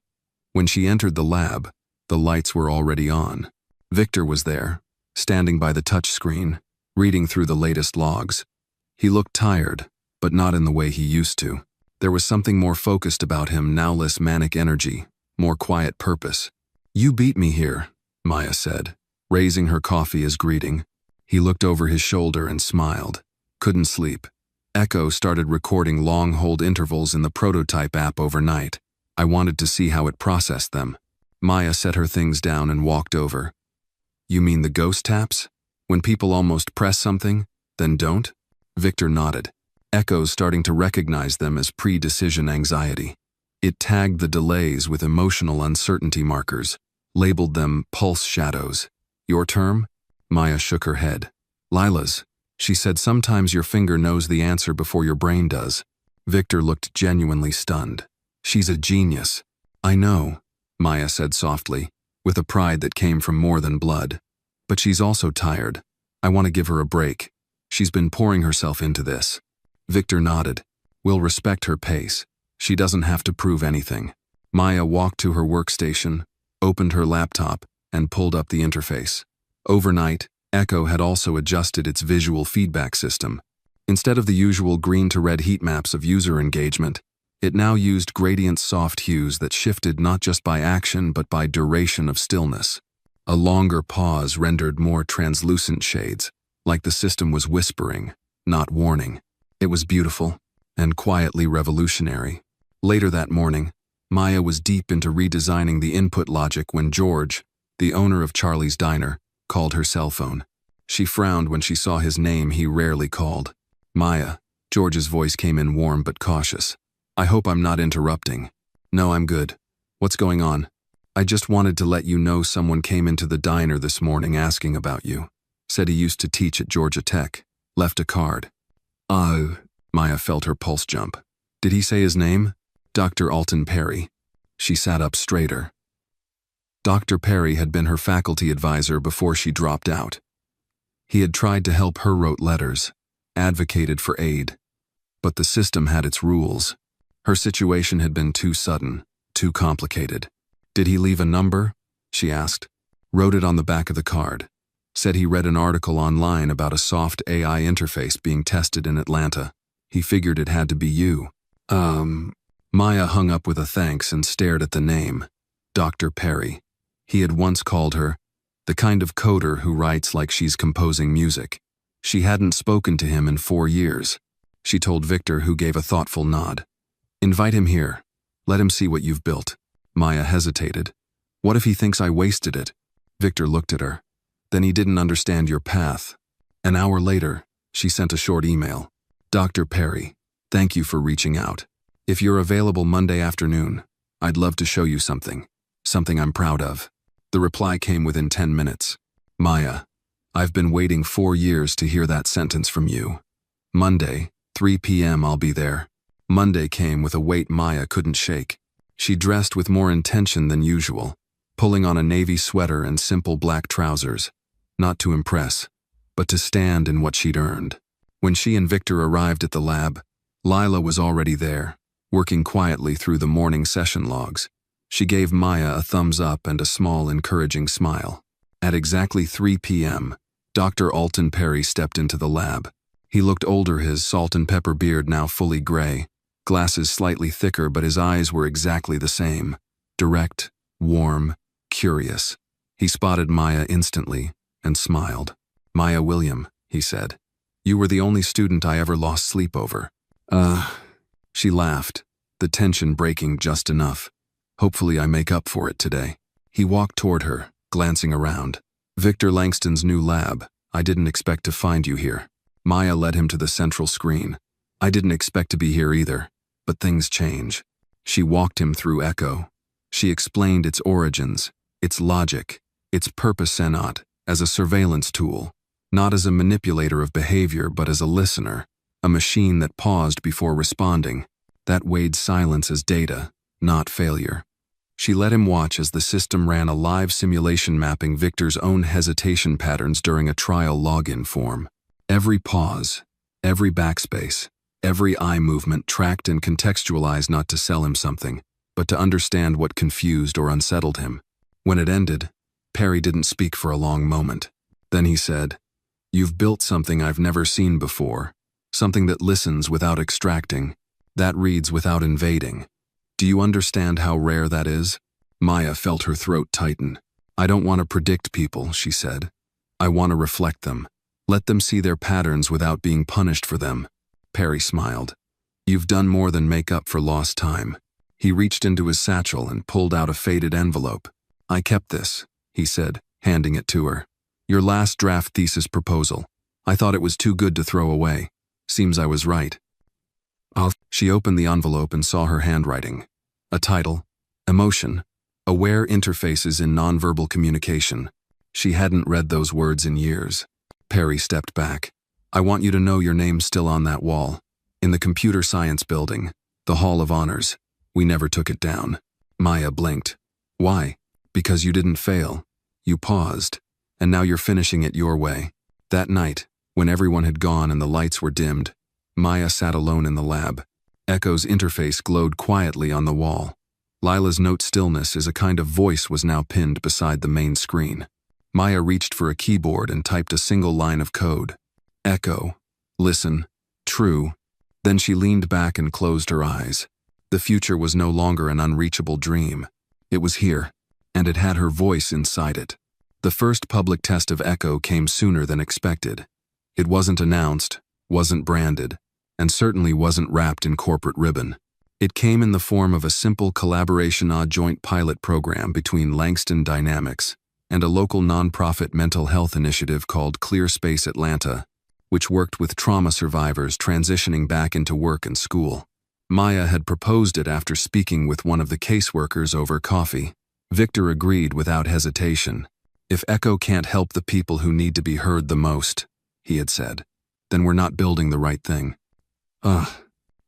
When she entered the lab, the lights were already on. Victor was there, standing by the touchscreen, reading through the latest logs. He looked tired, but not in the way he used to. There was something more focused about him, now less manic energy, more quiet purpose. "You beat me here," Maya said, raising her coffee as greeting. He looked over his shoulder and smiled. Couldn't sleep. Echo started recording long hold intervals in the prototype app overnight. I wanted to see how it processed them. Maya set her things down and walked over. "You mean the ghost taps? When people almost press something, then don't?" Victor nodded. Echo's starting to recognize them as pre-decision anxiety. It tagged the delays with emotional uncertainty markers, labeled them pulse shadows. "Your term?" Maya shook her head. "Lila's." She said, "Sometimes your finger knows the answer before your brain does." Victor looked genuinely stunned. "She's a genius." "I know," Maya said softly, with a pride that came from more than blood. "But she's also tired. I want to give her a break. She's been pouring herself into this." Victor nodded. "We'll respect her pace. She doesn't have to prove anything." Maya walked to her workstation, opened her laptop, and pulled up the interface. Overnight, Echo had also adjusted its visual feedback system. Instead of the usual green to red heat maps of user engagement, it now used gradient soft hues that shifted not just by action but by duration of stillness. A longer pause rendered more translucent shades, like the system was whispering, not warning. It was beautiful and quietly revolutionary. Later that morning, Maya was deep into redesigning the input logic when George, the owner of Charlie's Diner, called her cell phone. She frowned when she saw his name he rarely called. "Maya," George's voice came in warm but cautious. "I hope I'm not interrupting." "No, I'm good. What's going on?" "I just wanted to let you know someone came into the diner this morning asking about you. Said he used to teach at Georgia Tech. Left a card." "Oh," Maya felt her pulse jump. "Did he say his name?" "Dr. Alton Perry." She sat up straighter. Dr. Perry had been her faculty advisor before she dropped out. He had tried to help her, wrote letters, advocated for aid. But the system had its rules. Her situation had been too sudden, too complicated. "Did he leave a number?" she asked. "Wrote it on the back of the card. Said he read an article online about a soft AI interface being tested in Atlanta. He figured it had to be you." Maya hung up with a thanks and stared at the name. Dr. Perry. He had once called her the kind of coder who writes like she's composing music. She hadn't spoken to him in 4 years. She told Victor, who gave a thoughtful nod. "Invite him here. Let him see what you've built." Maya hesitated. "What if he thinks I wasted it?" Victor looked at her. "Then he didn't understand your path." An hour later, she sent a short email. "Dr. Perry, thank you for reaching out. If you're available Monday afternoon, I'd love to show you something I'm proud of." The reply came within 10 minutes. "Maya, I've been waiting 4 years to hear that sentence from you. Monday, 3 p.m. I'll be there." Monday came with a weight Maya couldn't shake. She dressed with more intention than usual, pulling on a navy sweater and simple black trousers, not to impress, but to stand in what she'd earned. When she and Victor arrived at the lab, Lila was already there, working quietly through the morning session logs. She gave Maya a thumbs up and a small, encouraging smile. At exactly 3 p.m., Dr. Alton Perry stepped into the lab. He looked older, his salt and pepper beard now fully gray, glasses slightly thicker, but his eyes were exactly the same, direct, warm, curious. He spotted Maya instantly and smiled. "Maya William," he said. "You were the only student I ever lost sleep over." She laughed, the tension breaking just enough. "Hopefully I make up for it today." He walked toward her, glancing around. "Victor Langston's new lab. I didn't expect to find you here." Maya led him to the central screen. "I didn't expect to be here either, but things change." She walked him through Echo. She explained its origins, its logic, its purpose as a surveillance tool, not as a manipulator of behavior but as a listener, a machine that paused before responding, that weighed silence as data, not failure. She let him watch as the system ran a live simulation mapping Victor's own hesitation patterns during a trial login form. Every pause, every backspace, every eye movement tracked and contextualized, not to sell him something, but to understand what confused or unsettled him. When it ended, Perry didn't speak for a long moment. Then he said, "You've built something I've never seen before, something that listens without extracting, that reads without invading. Do you understand how rare that is?" Maya felt her throat tighten. "I don't want to predict people," she said. "I want to reflect them. Let them see their patterns without being punished for them." Perry smiled. "You've done more than make up for lost time." He reached into his satchel and pulled out a faded envelope. "I kept this," he said, handing it to her. "Your last draft thesis proposal. I thought it was too good to throw away. Seems I was right." She opened the envelope and saw her handwriting. A title, Emotion, Aware Interfaces in Nonverbal Communication. She hadn't read those words in years. Perry stepped back. "I want you to know your name's still on that wall. In the computer science building, the Hall of Honors. We never took it down." Maya blinked. "Why?" "Because you didn't fail. You paused. And now you're finishing it your way." That night, when everyone had gone and the lights were dimmed, Maya sat alone in the lab. Echo's interface glowed quietly on the wall. Lila's note stillness as a kind of voice was now pinned beside the main screen. Maya reached for a keyboard and typed a single line of code. Echo. Listen. True. Then she leaned back and closed her eyes. The future was no longer an unreachable dream. It was here, and it had her voice inside it. The first public test of Echo came sooner than expected. It wasn't announced, wasn't branded, and certainly wasn't wrapped in corporate ribbon. It came in the form of a simple collaboration joint pilot program between Langston Dynamics and a local nonprofit mental health initiative called Clear Space Atlanta, which worked with trauma survivors transitioning back into work and school. Maya had proposed it after speaking with one of the caseworkers over coffee. Victor agreed without hesitation. "If Echo can't help the people who need to be heard the most," he had said, "then we're not building the right thing."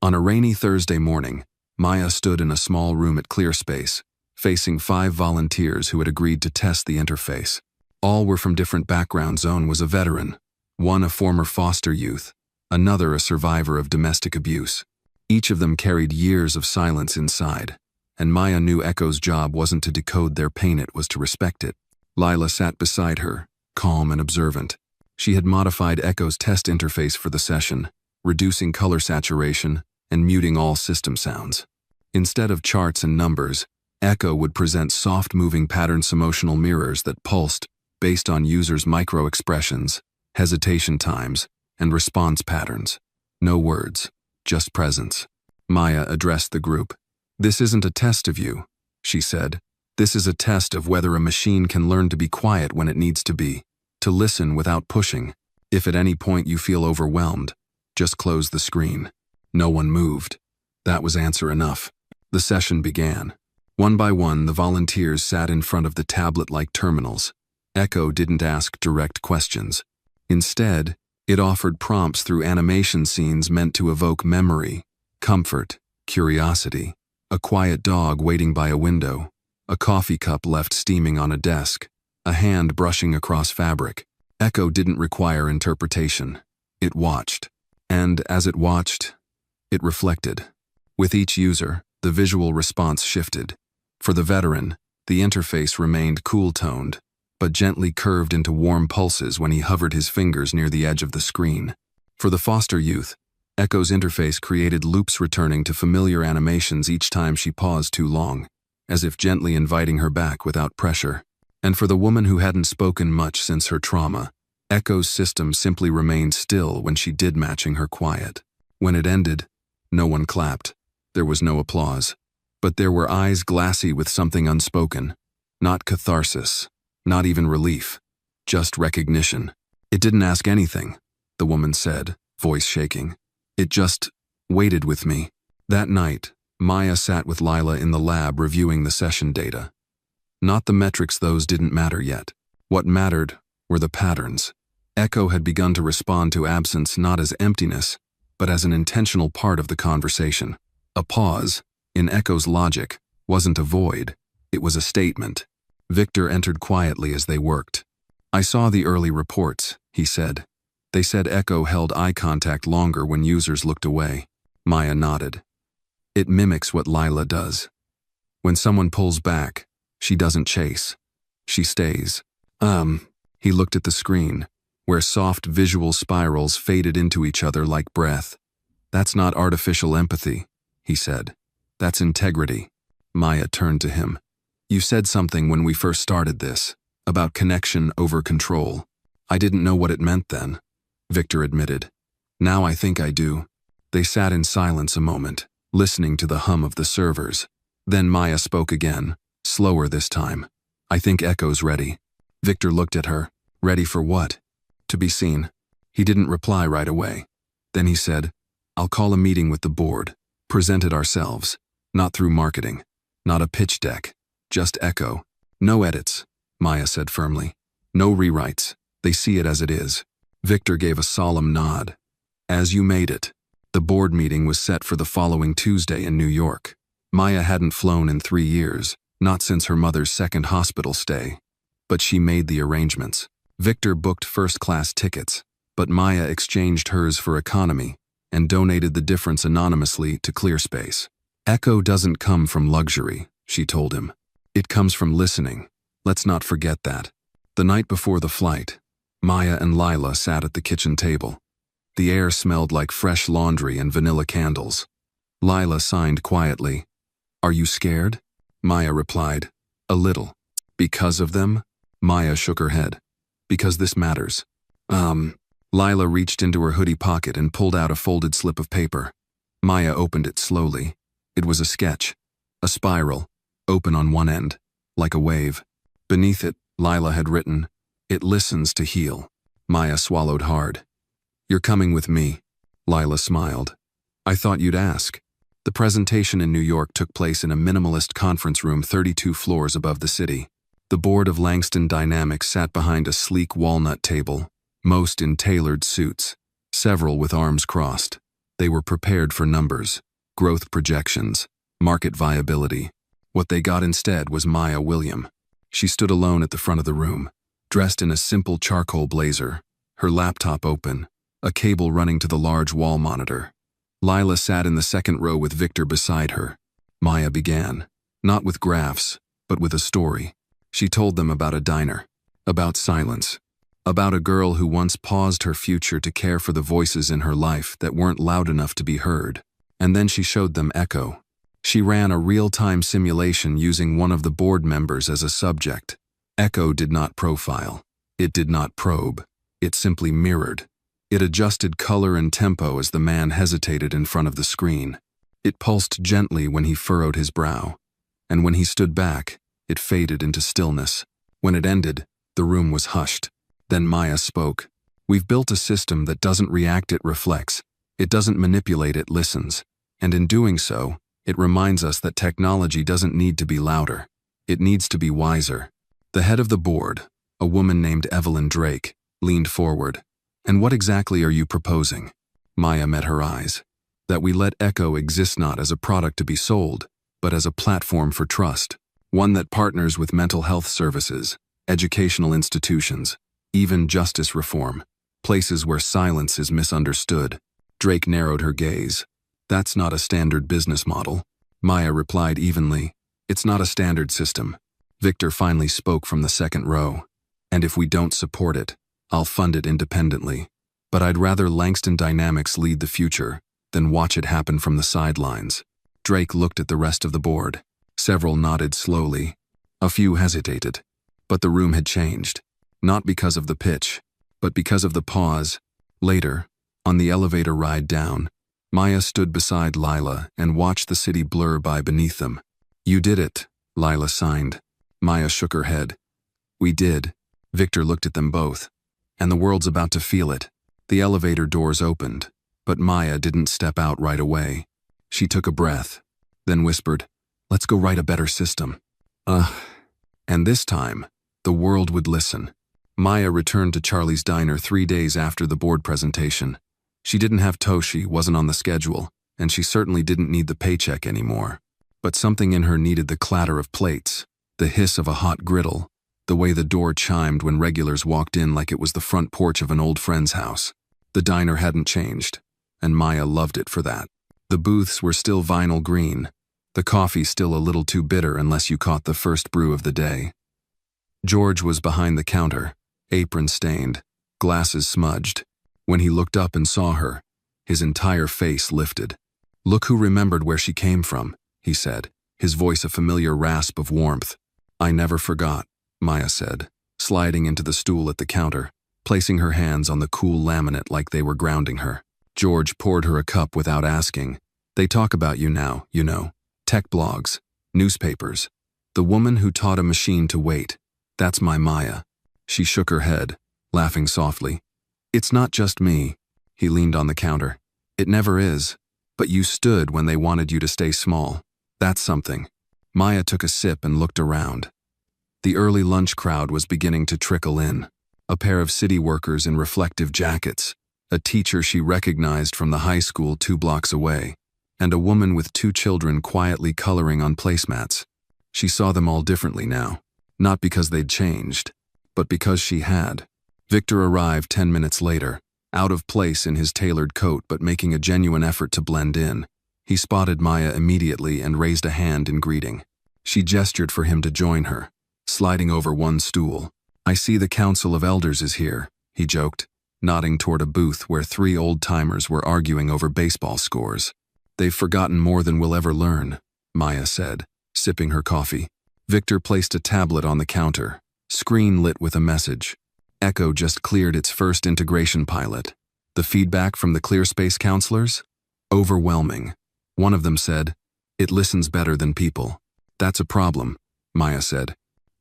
On a rainy Thursday morning, Maya stood in a small room at ClearSpace, facing 5 volunteers who had agreed to test the interface. All were from different backgrounds. One was a veteran, one a former foster youth, another a survivor of domestic abuse. Each of them carried years of silence inside, and Maya knew Echo's job wasn't to decode their pain, it was to respect it. Lila sat beside her, calm and observant. She had modified Echo's test interface for the session, reducing color saturation and muting all system sounds. Instead of charts and numbers, Echo would present soft-moving patterns, emotional mirrors that pulsed based on users' micro-expressions, hesitation times, and response patterns. No words, just presence. Maya addressed the group. "This isn't a test of you," she said. "This is a test of whether a machine can learn to be quiet when it needs to be, to listen without pushing. If at any point you feel overwhelmed, just close the screen." No one moved. That was answer enough. The session began. One by one, the volunteers sat in front of the tablet-like terminals. Echo didn't ask direct questions. Instead, it offered prompts through animation scenes meant to evoke memory, comfort, curiosity. A quiet dog waiting by a window, a coffee cup left steaming on a desk, a hand brushing across fabric. Echo didn't require interpretation. It watched. And as it watched, it reflected. With each user, the visual response shifted. For the veteran, the interface remained cool-toned, but gently curved into warm pulses when he hovered his fingers near the edge of the screen. For the foster youth, Echo's interface created loops returning to familiar animations each time she paused too long, as if gently inviting her back without pressure. And for the woman who hadn't spoken much since her trauma, Echo's system simply remained still when she did, matching her quiet. When it ended, no one clapped. There was no applause. But there were eyes glassy with something unspoken. Not catharsis, not even relief, just recognition. "It didn't ask anything," the woman said, voice shaking. "It just waited with me." That night, Maya sat with Lila in the lab reviewing the session data. Not the metrics, those didn't matter yet. What mattered were the patterns. Echo had begun to respond to absence not as emptiness, but as an intentional part of the conversation. A pause, in Echo's logic, wasn't a void. It was a statement. Victor entered quietly as they worked. "I saw the early reports," he said. "They said Echo held eye contact longer when users looked away." Maya nodded. "It mimics what Lila does. When someone pulls back, she doesn't chase. She stays." He looked at the screen, where soft visual spirals faded into each other like breath. "That's not artificial empathy," he said. "That's integrity." Maya turned to him. "You said something when we first started this, about connection over control. I didn't know what it meant then," Victor admitted. "Now I think I do." They sat in silence a moment, listening to the hum of the servers. Then Maya spoke again, slower this time. "I think Echo's ready." Victor looked at her. "Ready for what?" "To be seen." He didn't reply right away. Then he said, "I'll call a meeting with the board, present it ourselves, not through marketing, not a pitch deck, just Echo. No edits," Maya said firmly. "No rewrites. They see it as it is." Victor gave a solemn nod. "As you made it." The board meeting was set for the following Tuesday in New York. Maya hadn't flown in 3 years, not since her mother's second hospital stay. But she made the arrangements. Victor booked first-class tickets, but Maya exchanged hers for economy and donated the difference anonymously to ClearSpace. "Echo doesn't come from luxury," she told him. "It comes from listening. Let's not forget that." The night before the flight, Maya and Lila sat at the kitchen table. The air smelled like fresh laundry and vanilla candles. Lila signed quietly. "Are you scared?" Maya replied, "A little." "Because of them?" Maya shook her head. "Because this matters." Lila reached into her hoodie pocket and pulled out a folded slip of paper. Maya opened it slowly. It was a sketch, a spiral, open on one end, like a wave. Beneath it, Lila had written, "It listens to heal." Maya swallowed hard. "You're coming with me." Lila smiled. "I thought you'd ask." The presentation in New York took place in a minimalist conference room 32 floors above the city. The board of Langston Dynamics sat behind a sleek walnut table, most in tailored suits, several with arms crossed. They were prepared for numbers, growth projections, market viability. What they got instead was Maya William. She stood alone at the front of the room, dressed in a simple charcoal blazer, her laptop open, a cable running to the large wall monitor. Lila sat in the second row with Victor beside her. Maya began, not with graphs, but with a story. She told them about a diner, about silence, about a girl who once paused her future to care for the voices in her life that weren't loud enough to be heard. And then she showed them Echo. She ran a real-time simulation using one of the board members as a subject. Echo did not profile. It did not probe. It simply mirrored. It adjusted color and tempo as the man hesitated in front of the screen. It pulsed gently when he furrowed his brow. And when he stood back, it faded into stillness. When it ended, the room was hushed. Then Maya spoke. "We've built a system that doesn't react, it reflects. It doesn't manipulate, it listens. And in doing so, it reminds us that technology doesn't need to be louder. It needs to be wiser." The head of the board, a woman named Evelyn Drake, leaned forward. "And what exactly are you proposing?" Maya met her eyes. "That we let Echo exist not as a product to be sold, but as a platform for trust. One that partners with mental health services, educational institutions, even justice reform, places where silence is misunderstood." Drake narrowed her gaze. "That's not a standard business model." Maya replied evenly. "It's not a standard system." Victor finally spoke from the second row. "And if we don't support it, I'll fund it independently. But I'd rather Langston Dynamics lead the future than watch it happen from the sidelines." Drake looked at the rest of the board. Several nodded slowly. A few hesitated. But the room had changed. Not because of the pitch, but because of the pause. Later, on the elevator ride down, Maya stood beside Lila and watched the city blur by beneath them. "You did it," Lila signed. Maya shook her head. "We did." Victor looked at them both. "And the world's about to feel it." The elevator doors opened, but Maya didn't step out right away. She took a breath, then whispered, "Let's go write a better system." And this time, the world would listen. Maya returned to Charlie's Diner 3 days after the board presentation. She didn't have Toshi, wasn't on the schedule, and she certainly didn't need the paycheck anymore. But something in her needed the clatter of plates. The hiss of a hot griddle, the way the door chimed when regulars walked in like it was the front porch of an old friend's house. The diner hadn't changed, and Maya loved it for that. The booths were still vinyl green, the coffee still a little too bitter unless you caught the first brew of the day. George was behind the counter, apron stained, glasses smudged. When he looked up and saw her, his entire face lifted. "Look who remembered where she came from," he said, his voice a familiar rasp of warmth. "I never forgot," Maya said, sliding into the stool at the counter, placing her hands on the cool laminate like they were grounding her. George poured her a cup without asking. "They talk about you now, you know. Tech blogs, newspapers. The woman who taught a machine to wait. That's my Maya." She shook her head, laughing softly. "It's not just me." He leaned on the counter. "It never is. But you stood when they wanted you to stay small. That's something." Maya took a sip and looked around. The early lunch crowd was beginning to trickle in. A pair of city workers in reflective jackets, a teacher she recognized from the high school 2 blocks away, and a woman with 2 children quietly coloring on placemats. She saw them all differently now, not because they'd changed, but because she had. Victor arrived 10 minutes later, out of place in his tailored coat but making a genuine effort to blend in. He spotted Maya immediately and raised a hand in greeting. She gestured for him to join her, sliding over one stool. "I see the Council of Elders is here," he joked, nodding toward a booth where 3 old-timers were arguing over baseball scores. "They've forgotten more than we'll ever learn," Maya said, sipping her coffee. Victor placed a tablet on the counter, screen lit with a message. Echo just cleared its first integration pilot. The feedback from the ClearSpace counselors? Overwhelming. One of them said, "It listens better than people." "That's a problem," Maya said.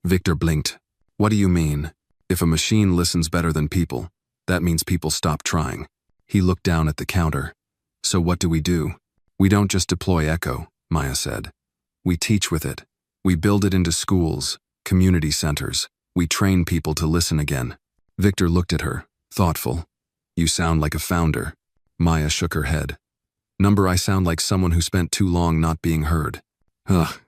Victor blinked. "What do you mean? If a machine listens better than people, that means people stop trying." He looked down at the counter. "So what do? We don't just deploy Echo," Maya said. "We teach with it. We build it into schools, community centers. We train people to listen again." Victor looked at her, thoughtful. "You sound like a founder." Maya shook her head. I sound like someone who spent too long not being heard." "Ugh."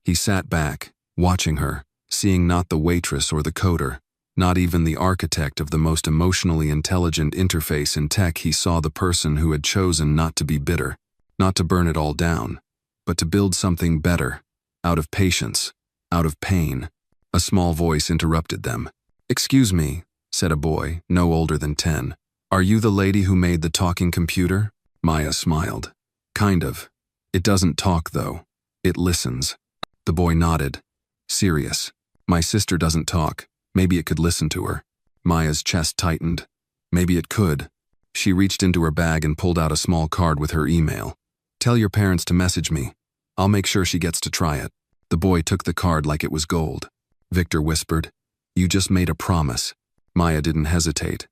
He sat back, watching her, seeing not the waitress or the coder, not even the architect of the most emotionally intelligent interface in tech. He saw the person who had chosen not to be bitter, not to burn it all down, but to build something better, out of patience, out of pain. A small voice interrupted them. "Excuse me," said a boy, no older than 10. "Are you the lady who made the talking computer?" Maya smiled. "Kind of. It doesn't talk, though. It listens." The boy nodded. "Serious. My sister doesn't talk. Maybe it could listen to her." Maya's chest tightened. Maybe it could. She reached into her bag and pulled out a small card with her email. "Tell your parents to message me. I'll make sure she gets to try it." The boy took the card like it was gold. Victor whispered, "You just made a promise." Maya didn't hesitate.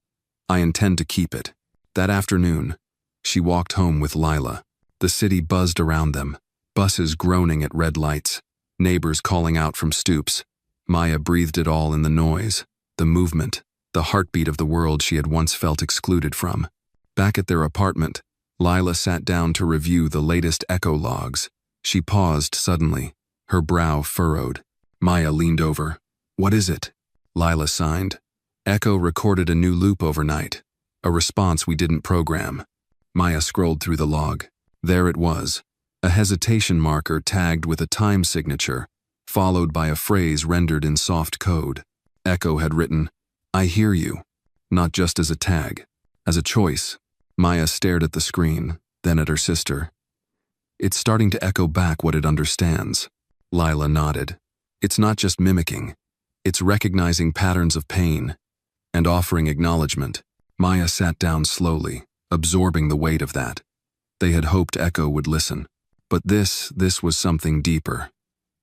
"I intend to keep it." That afternoon, she walked home with Lila. The city buzzed around them, buses groaning at red lights, neighbors calling out from stoops. Maya breathed it all in the noise, the movement, the heartbeat of the world she had once felt excluded from. Back at their apartment, Lila sat down to review the latest echo logs. She paused suddenly, her brow furrowed. Maya leaned over. "What is it?" Lila signed. "Echo recorded a new loop overnight, a response we didn't program." Maya scrolled through the log. There it was, a hesitation marker tagged with a time signature, followed by a phrase rendered in soft code. Echo had written, "I hear you," not just as a tag, as a choice. Maya stared at the screen, then at her sister. "It's starting to echo back what it understands." Lila nodded. "It's not just mimicking. It's recognizing patterns of pain and offering acknowledgement." Maya sat down slowly, absorbing the weight of that. They had hoped Echo would listen. But this was something deeper.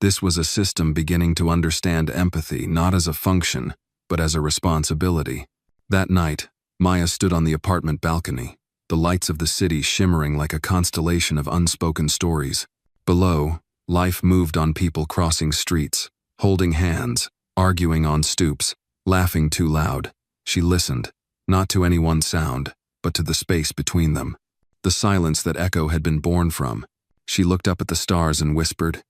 This was a system beginning to understand empathy not as a function, but as a responsibility. That night, Maya stood on the apartment balcony, the lights of the city shimmering like a constellation of unspoken stories. Below, life moved on people crossing streets, holding hands, arguing on stoops, laughing too loud. She listened, not to any one sound, but to the space between them. The silence that Echo had been born from. She looked up at the stars and whispered,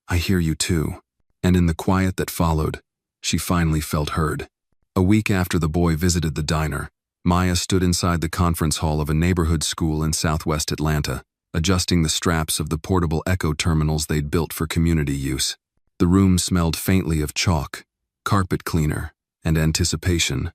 "I hear you too." And in the quiet that followed, she finally felt heard. A week after the boy visited the diner, Maya stood inside the conference hall of a neighborhood school in southwest Atlanta, adjusting the straps of the portable echo terminals they'd built for community use. The room smelled faintly of chalk, carpet cleaner, and anticipation.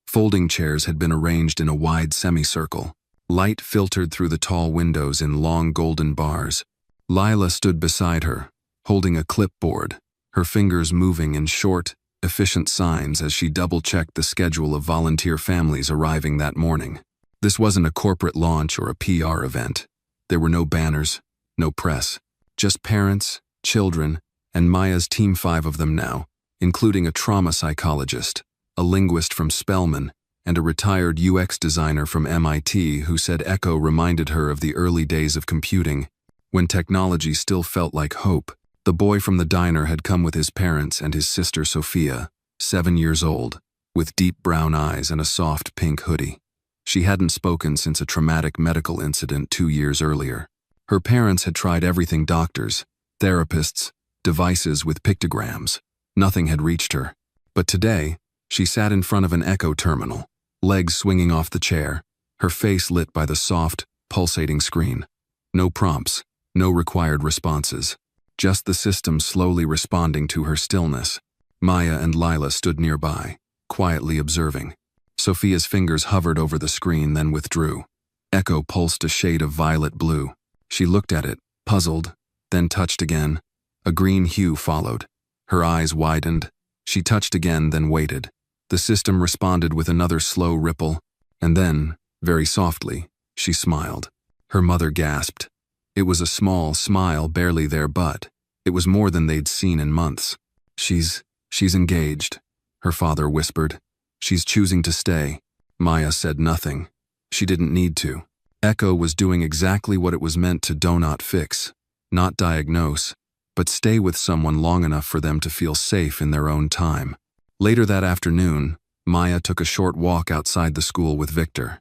Folding chairs had been arranged in a wide semicircle. Light filtered through the tall windows in long golden bars. Lila stood beside her, holding a clipboard, her fingers moving in short, efficient signs as she double-checked the schedule of volunteer families arriving that morning. This wasn't a corporate launch or a PR event. There were no banners, no press, just parents, children, and Maya's team, 5 of them now, including a trauma psychologist, a linguist from Spelman, and a retired UX designer from MIT who said Echo reminded her of the early days of computing, when technology still felt like hope. The boy from the diner had come with his parents and his sister Sophia, 7 years old, with deep brown eyes and a soft pink hoodie. She hadn't spoken since a traumatic medical incident 2 years earlier. Her parents had tried everything: doctors, therapists, devices with pictograms. Nothing had reached her. But today, she sat in front of an echo terminal, legs swinging off the chair, her face lit by the soft, pulsating screen. No prompts, no required responses. Just the system slowly responding to her stillness. Maya and Lila stood nearby, quietly observing. Sophia's fingers hovered over the screen, then withdrew. Echo pulsed a shade of violet blue. She looked at it, puzzled, then touched again. A green hue followed. Her eyes widened. She touched again, then waited. The system responded with another slow ripple, and then, very softly, she smiled. Her mother gasped. It was a small smile, barely there, but it was more than they'd seen in months. She's engaged, her father whispered. She's choosing to stay. Maya said nothing. She didn't need to. Echo was doing exactly what it was meant to do: not fix, not diagnose, but stay with someone long enough for them to feel safe in their own time. Later that afternoon, Maya took a short walk outside the school with Victor.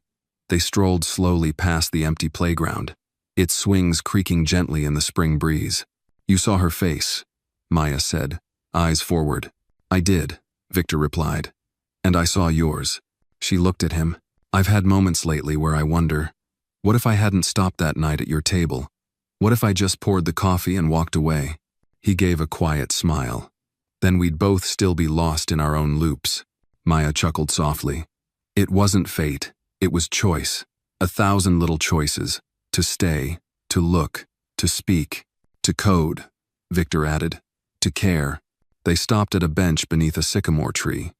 They strolled slowly past the empty playground, its swings creaking gently in the spring breeze. "You saw her face," Maya said, eyes forward. "I did," Victor replied. "And I saw yours." She looked at him. "I've had moments lately where I wonder, what if I hadn't stopped that night at your table? What if I just poured the coffee and walked away?" He gave a quiet smile. "Then we'd both still be lost in our own loops." Maya chuckled softly. It wasn't fate, it was choice. 1,000 little choices. To stay, to look, to speak, to code, Victor added, to care. They stopped at a bench beneath a sycamore tree.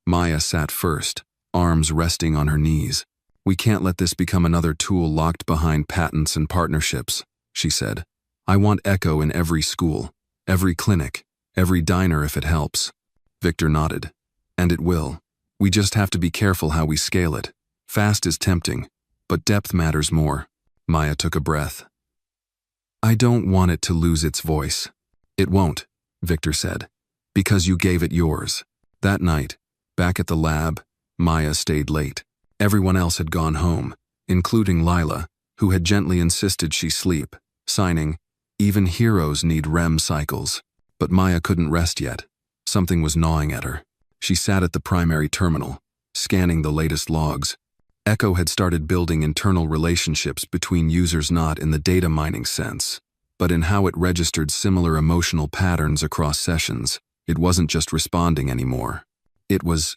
Maya sat first, arms resting on her knees. "We can't let this become another tool locked behind patents and partnerships," she said. "I want Echo in every school, every clinic, every diner if it helps." Victor nodded. "And it will. We just have to be careful how we scale it. Fast is tempting, but depth matters more." Maya took a breath. "I don't want it to lose its voice." "It won't," Victor said, "because you gave it yours." That night, back at the lab, Maya stayed late. Everyone else had gone home, including Lila, who had gently insisted she sleep, signing, "Even heroes need REM cycles." But Maya couldn't rest yet. Something was gnawing at her. She sat at the primary terminal, scanning the latest logs. Echo had started building internal relationships between users, not in the data mining sense, but in how it registered similar emotional patterns across sessions. It wasn't just responding anymore. It was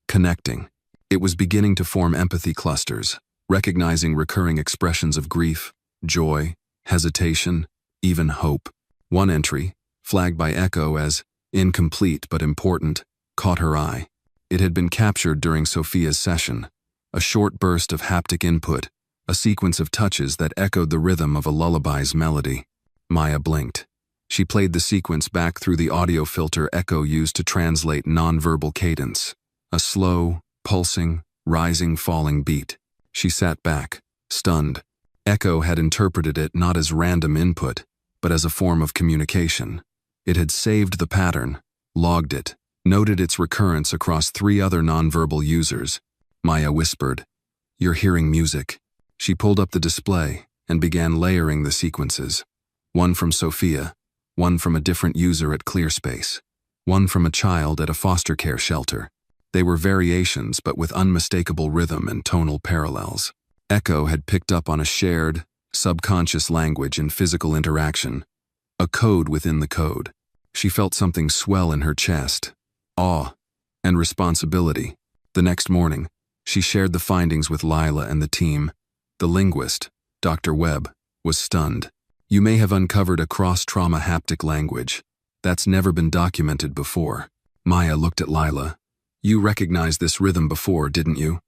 connecting. It was beginning to form empathy clusters, recognizing recurring expressions of grief, joy, hesitation, even hope. One entry, flagged by Echo as incomplete but important, caught her eye. It had been captured during Sophia's session. A short burst of haptic input, a sequence of touches that echoed the rhythm of a lullaby's melody. Maya blinked. She played the sequence back through the audio filter Echo used to translate nonverbal cadence. A slow, pulsing, rising, falling beat. She sat back, stunned. Echo had interpreted it not as random input, but as a form of communication. It had saved the pattern, logged it, noted its recurrence across 3 other nonverbal users. Maya whispered, "You're hearing music." She pulled up the display and began layering the sequences. One from Sophia, one from a different user at ClearSpace. one from a child at a foster care shelter. They were variations, but with unmistakable rhythm and tonal parallels. Echo had picked up on a shared, subconscious language in physical interaction, a code within the code. She felt something swell in her chest, awe and responsibility. The next morning, she shared the findings with Lila and the team. The linguist, Dr. Webb, was stunned. "You may have uncovered a cross-trauma haptic language. That's never been documented before." Maya looked at Lila. "You recognized this rhythm before, didn't you?"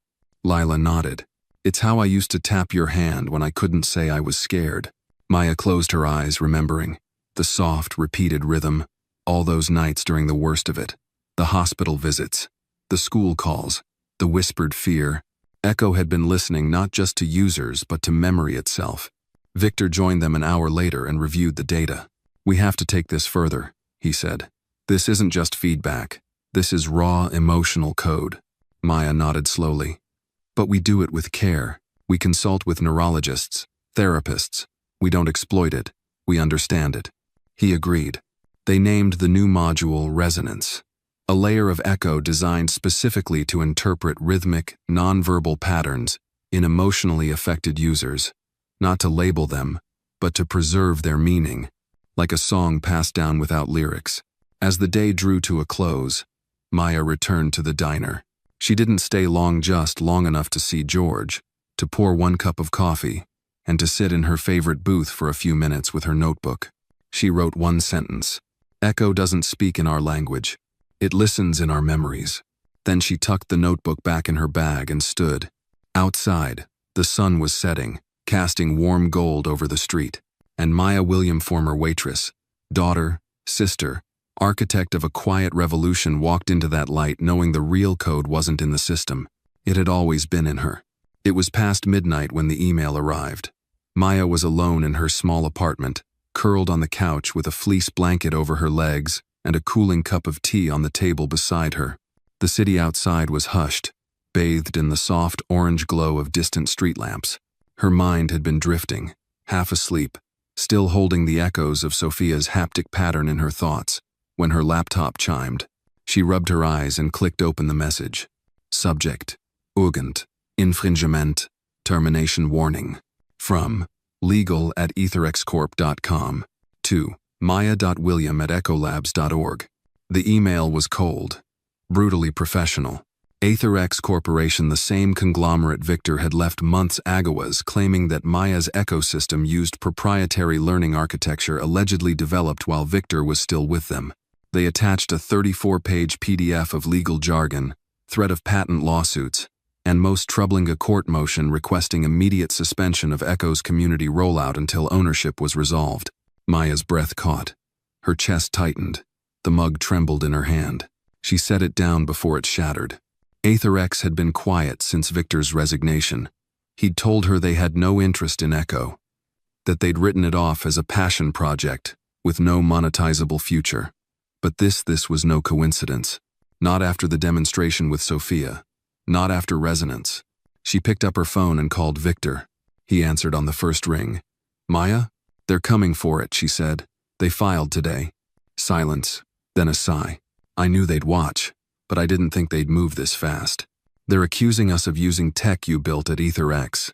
Lila nodded. "It's how I used to tap your hand when I couldn't say I was scared." Maya closed her eyes, remembering the soft, repeated rhythm, all those nights during the worst of it, the hospital visits, the school calls, the whispered fear. Echo had been listening not just to users, but to memory itself. Victor joined them an hour later and reviewed the data. "We have to take this further," he said. "This isn't just feedback. This is raw, emotional code." Maya nodded slowly. "But we do it with care. We consult with neurologists, therapists. We don't exploit it. We understand it." He agreed. They named the new module Resonance, a layer of echo designed specifically to interpret rhythmic, nonverbal patterns in emotionally affected users, not to label them, but to preserve their meaning, like a song passed down without lyrics. As the day drew to a close, Maya returned to the diner. She didn't stay just long enough to see George, to pour one cup of coffee, and to sit in her favorite booth for a few minutes with her notebook. She wrote one sentence: "Echo doesn't speak in our language. It listens in our memories." Then she tucked the notebook back in her bag and stood. Outside, the sun was setting, casting warm gold over the street, and Maya William, former waitress, daughter, sister, architect of a quiet revolution, walked into that light knowing the real code wasn't in the system. It had always been in her. It was past midnight when the email arrived. Maya was alone in her small apartment, curled on the couch with a fleece blanket over her legs and a cooling cup of tea on the table beside her. The city outside was hushed, bathed in the soft orange glow of distant street lamps. Her mind had been drifting, half asleep, still holding the echoes of Sophia's haptic pattern in her thoughts, when her laptop chimed. She rubbed her eyes and clicked open the message. Subject: Urgent, Infringement, Termination Warning. From legal@etherxcorp.com to maya.william@ecolabs.org. The email was cold, brutally professional. AetherX Corporation, the same conglomerate Victor had left months ago, was claiming that Maya's ecosystem used proprietary learning architecture allegedly developed while Victor was still with them. They attached a 34-page PDF of legal jargon, threat of patent lawsuits, and most troubling, a court motion requesting immediate suspension of Echo's community rollout until ownership was resolved. Maya's breath caught. Her chest tightened. The mug trembled in her hand. She set it down before it shattered. AetherX had been quiet since Victor's resignation. He'd told her they had no interest in Echo, that they'd written it off as a passion project with no monetizable future. But this was no coincidence. Not after the demonstration with Sophia. Not after Resonance. She picked up her phone and called Victor. He answered on the first ring. "Maya? They're coming for it," she said. "They filed today." Silence, then a sigh. "I knew they'd watch, but I didn't think they'd move this fast. They're accusing us of using tech you built at EtherX."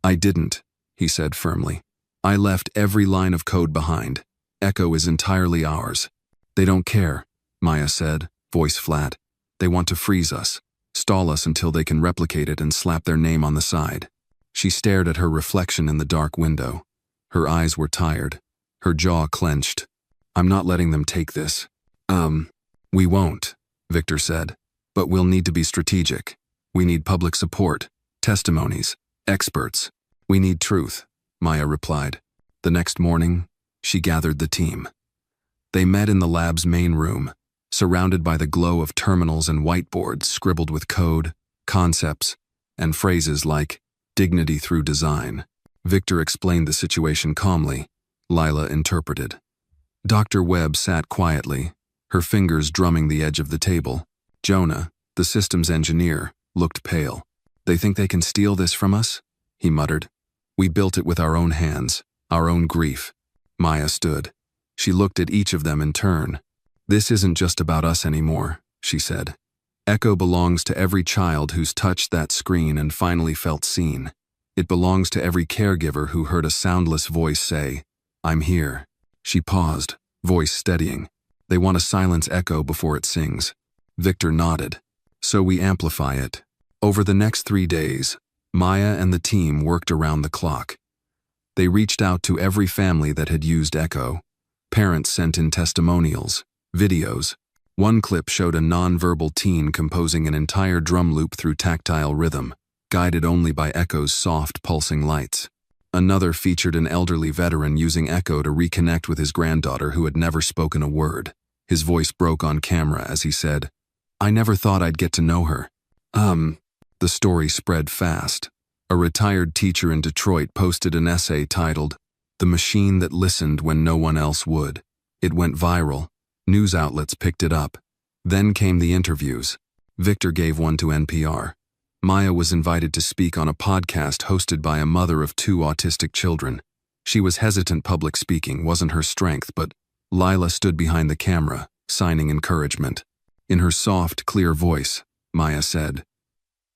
"I didn't," he said firmly. "I left every line of code behind. Echo is entirely ours." "They don't care," Maya said, voice flat. "They want to freeze us. Stall us until they can replicate it and slap their name on the side." She stared at her reflection in the dark window. Her eyes were tired, her jaw clenched. "I'm not letting them take this." We won't," Victor said. "But we'll need to be strategic. We need public support, testimonies, experts. We need truth," Maya replied. The next morning, she gathered the team. They met in the lab's main room, surrounded by the glow of terminals and whiteboards scribbled with code, concepts, and phrases like dignity through design. Victor explained the situation calmly. Lila interpreted. Dr. Webb sat quietly, her fingers drumming the edge of the table. Jonah, the systems engineer, looked pale. "They think they can steal this from us?" he muttered. "We built it with our own hands, our own grief." Maya stood. She looked at each of them in turn. "This isn't just about us anymore," she said. "Echo belongs to every child who's touched that screen and finally felt seen. It belongs to every caregiver who heard a soundless voice say, 'I'm here.'" She paused, voice steadying. "They want to silence Echo before it sings." Victor nodded. "So we amplify it." Over the next 3 days, Maya and the team worked around the clock. They reached out to every family that had used Echo. Parents sent in testimonials, videos. One clip showed a non-verbal teen composing an entire drum loop through tactile rhythm, guided only by Echo's soft, pulsing lights. Another featured an elderly veteran using Echo to reconnect with his granddaughter who had never spoken a word. His voice broke on camera as he said, "I never thought I'd get to know her." The story spread fast. A retired teacher in Detroit posted an essay titled, "The Machine That Listened When No One Else Would." It went viral. News outlets picked it up. Then came the interviews. Victor gave one to NPR. Maya was invited to speak on a podcast hosted by a mother of 2 autistic children. She was hesitant. Public speaking wasn't her strength, but Lila stood behind the camera, signing encouragement. In her soft, clear voice, Maya said,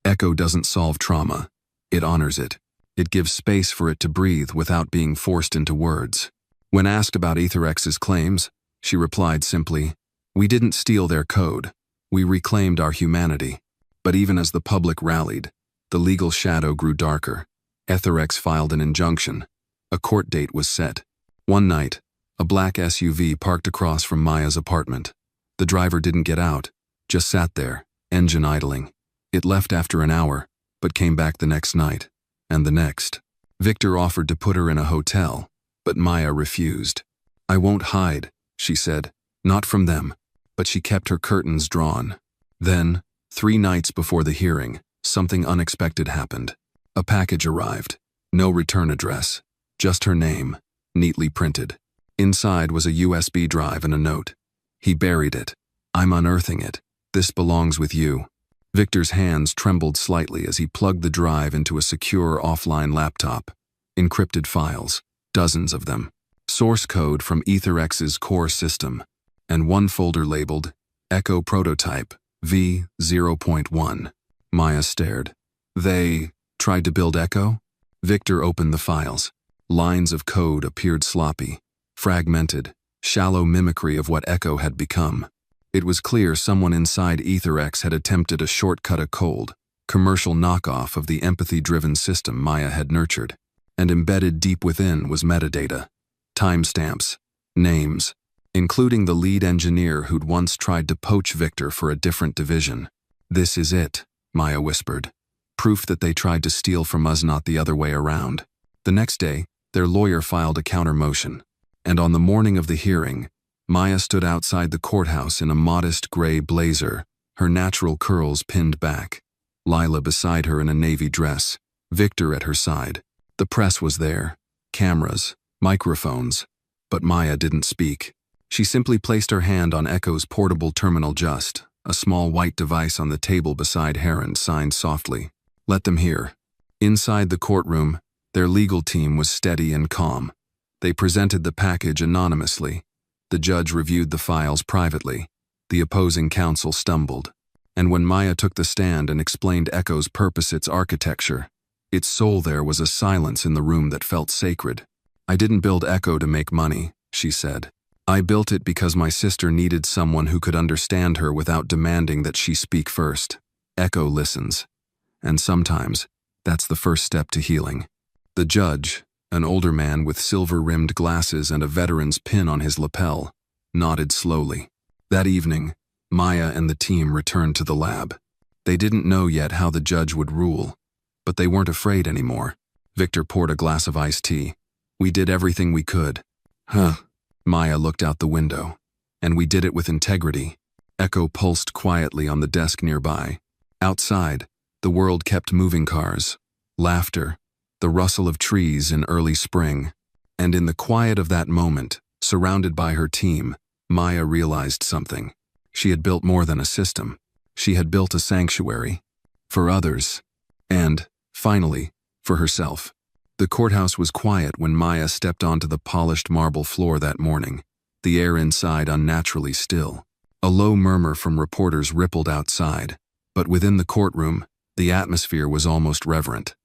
"Echo doesn't solve trauma. It honors it. It gives space for it to breathe without being forced into words." When asked about EtherX's claims, she replied simply, "We didn't steal their code. We reclaimed our humanity." But even as the public rallied, the legal shadow grew darker. EtherX filed an injunction. A court date was set. One night, a black SUV parked across from Maya's apartment. The driver didn't get out, just sat there, engine idling. It left after an hour, but came back the next night, and the next. Victor offered to put her in a hotel, but Maya refused. "I won't hide," she said, "not from them." But she kept her curtains drawn. Then, 3 nights before the hearing, something unexpected happened. A package arrived. No return address, just her name, neatly printed. Inside was a USB drive and a note. He buried it. "I'm unearthing it. This belongs with you." Victor's hands trembled slightly as he plugged the drive into a secure offline laptop. Encrypted files, dozens of them. Source code from EtherX's core system, and one folder labeled Echo Prototype V0.1. Maya stared. "They tried to build Echo?" Victor opened the files. Lines of code appeared sloppy, fragmented, shallow mimicry of what Echo had become. It was clear someone inside EtherX had attempted a shortcut, a cold, commercial knockoff of the empathy-driven system Maya had nurtured. And embedded deep within was metadata, timestamps, names, including the lead engineer who'd once tried to poach Victor for a different division. "This is it," Maya whispered. "Proof that they tried to steal from us, not the other way around." The next day, their lawyer filed a counter motion. And on the morning of the hearing, Maya stood outside the courthouse in a modest gray blazer, her natural curls pinned back. Lila beside her in a navy dress, Victor at her side. The press was there, cameras, microphones, but Maya didn't speak. She simply placed her hand on Echo's portable terminal, just a small white device on the table beside her, and signed softly, "Let them hear." Inside the courtroom, their legal team was steady and calm. They presented the package anonymously. The judge reviewed the files privately. The opposing counsel stumbled. And when Maya took the stand and explained Echo's purpose, its architecture, its soul, there was a silence in the room that felt sacred. "I didn't build Echo to make money," she said. "I built it because my sister needed someone who could understand her without demanding that she speak first. Echo listens. And sometimes, that's the first step to healing." The judge, an older man with silver-rimmed glasses and a veteran's pin on his lapel, nodded slowly. That evening, Maya and the team returned to the lab. They didn't know yet how the judge would rule, but they weren't afraid anymore. Victor poured a glass of iced tea. "We did everything we could." "Huh." Maya looked out the window. "And we did it with integrity." Echo pulsed quietly on the desk nearby. Outside, the world kept moving: cars, laughter, the rustle of trees in early spring. And in the quiet of that moment, surrounded by her team, Maya realized something. She had built more than a system. She had built a sanctuary. For others. And, finally, for herself. The courthouse was quiet when Maya stepped onto the polished marble floor that morning. the air inside unnaturally still. A low murmur from reporters rippled outside, but within the courtroom, the atmosphere was almost reverent.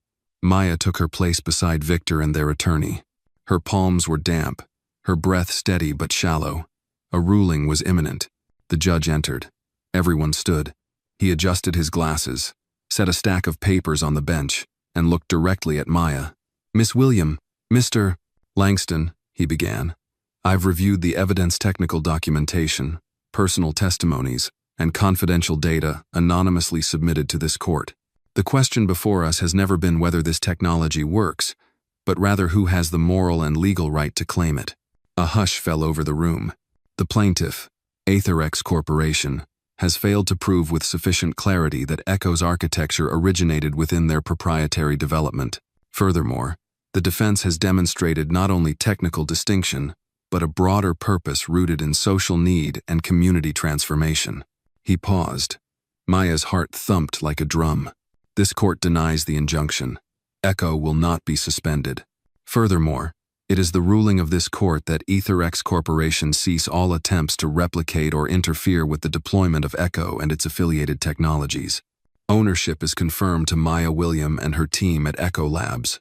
Maya took her place beside Victor and their attorney. Her palms were damp, her breath steady but shallow. A ruling was imminent. The judge entered. Everyone stood. He adjusted his glasses, set a stack of papers on the bench, and looked directly at Maya. "Miss William, Mr. Langston," he began. "I've reviewed the evidence, technical documentation, personal testimonies, and confidential data anonymously submitted to this court. The question before us has never been whether this technology works, but rather who has the moral and legal right to claim it." A hush fell over the room. The plaintiff, Aetherex Corporation, has failed to prove with sufficient clarity that Echo's architecture originated within their proprietary development. Furthermore, the defense has demonstrated not only technical distinction, but a broader purpose rooted in social need and community transformation. He paused. Maya's heart thumped like a drum. This court denies the injunction. Echo will not be suspended. Furthermore, it is the ruling of this court that Aetherex Corporation cease all attempts to replicate or interfere with the deployment of Echo and its affiliated technologies. Ownership is confirmed to Maya William and her team at Echo Labs.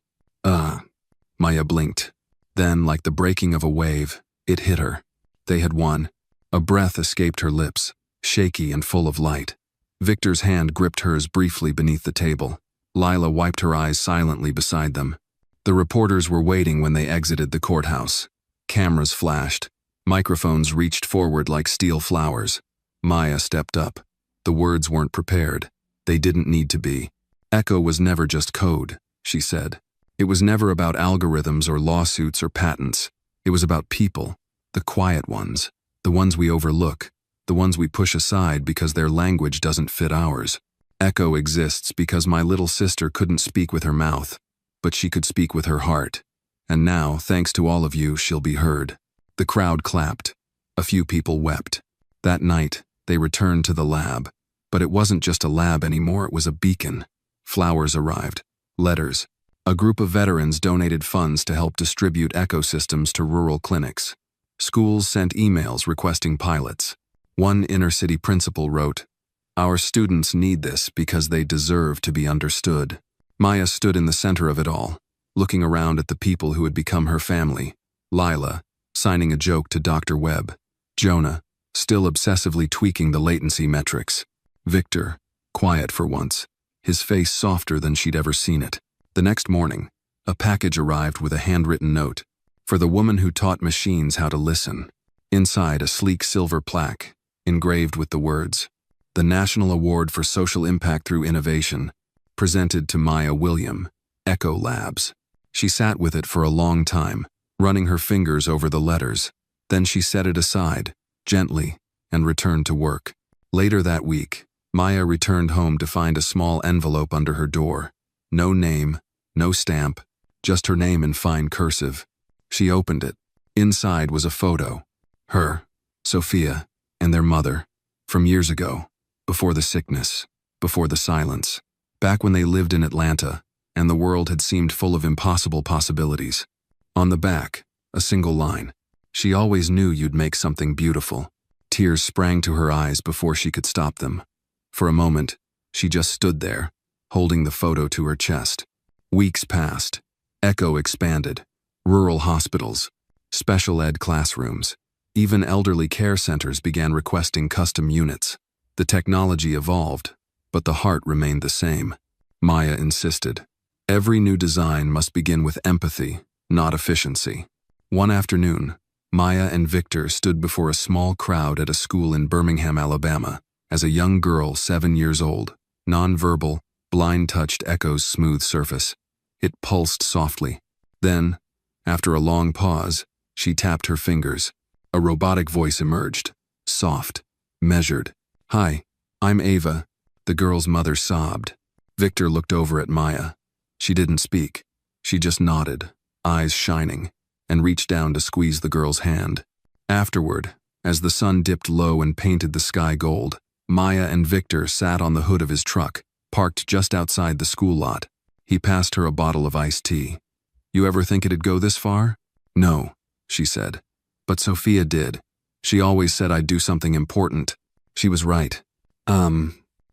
Maya blinked. Then, like the breaking of a wave, it hit her. They had won. A breath escaped her lips, shaky and full of light. Victor's hand gripped hers briefly beneath the table. Lila wiped her eyes silently beside them. The reporters were waiting when they exited the courthouse. Cameras flashed. Microphones reached forward like steel flowers. Maya stepped up. The words weren't prepared. They didn't need to be. Echo was never just code, she said. It was never about algorithms or lawsuits or patents. It was about people, the quiet ones, the ones we overlook, the ones we push aside because their language doesn't fit ours. Echo exists because my little sister couldn't speak with her mouth, but she could speak with her heart. And now, thanks to all of you, she'll be heard. The crowd clapped. A few people wept. That night, they returned to the lab. But it wasn't just a lab anymore, it was a beacon. Flowers arrived. Letters. A group of veterans donated funds to help distribute ecosystems to rural clinics. Schools sent emails requesting pilots. One inner-city principal wrote, "Our students need this because they deserve to be understood." Maya stood in the center of it all, looking around at the people who had become her family. Lila, signing a joke to Dr. Webb. Jonah, still obsessively tweaking the latency metrics. Victor, quiet for once, his face softer than she'd ever seen it. The next morning, a package arrived with a handwritten note. For the woman who taught machines how to listen. Inside, a sleek silver plaque, engraved with the words, "The National Award for Social Impact Through Innovation, presented to Maya William, Echo Labs." She sat with it for a long time, running her fingers over the letters. Then she set it aside, gently, and returned to work. Later that week, Maya returned home to find a small envelope under her door. No name, no stamp, just her name in fine cursive. She opened it. Inside was a photo. Her, Sophia, and their mother, from years ago, before the sickness, before the silence, back when they lived in Atlanta, and the world had seemed full of impossible possibilities. On the back, a single line. "She always knew you'd make something beautiful." Tears sprang to her eyes before she could stop them. For a moment, she just stood there, holding the photo to her chest. Weeks passed. Echo expanded. Rural hospitals, special ed classrooms, even elderly care centers began requesting custom units. The technology evolved, but the heart remained the same. Maya insisted. Every new design must begin with empathy, not efficiency. One afternoon, Maya and Victor stood before a small crowd at a school in Birmingham, Alabama, as a young girl 7 years old, nonverbal, blind touched Echo's smooth surface. It pulsed softly. Then, after a long pause, she tapped her fingers. A robotic voice emerged, soft, measured. "Hi, I'm Ava," the girl's mother sobbed. Victor looked over at Maya. She didn't speak. She just nodded, eyes shining, and reached down to squeeze the girl's hand. Afterward, as the sun dipped low and painted the sky gold, Maya and Victor sat on the hood of his truck, parked just outside the school lot. He passed her a bottle of iced tea. "You ever think it'd go this far?" "No," she said. "But Sophia did. She always said I'd do something important. She was right.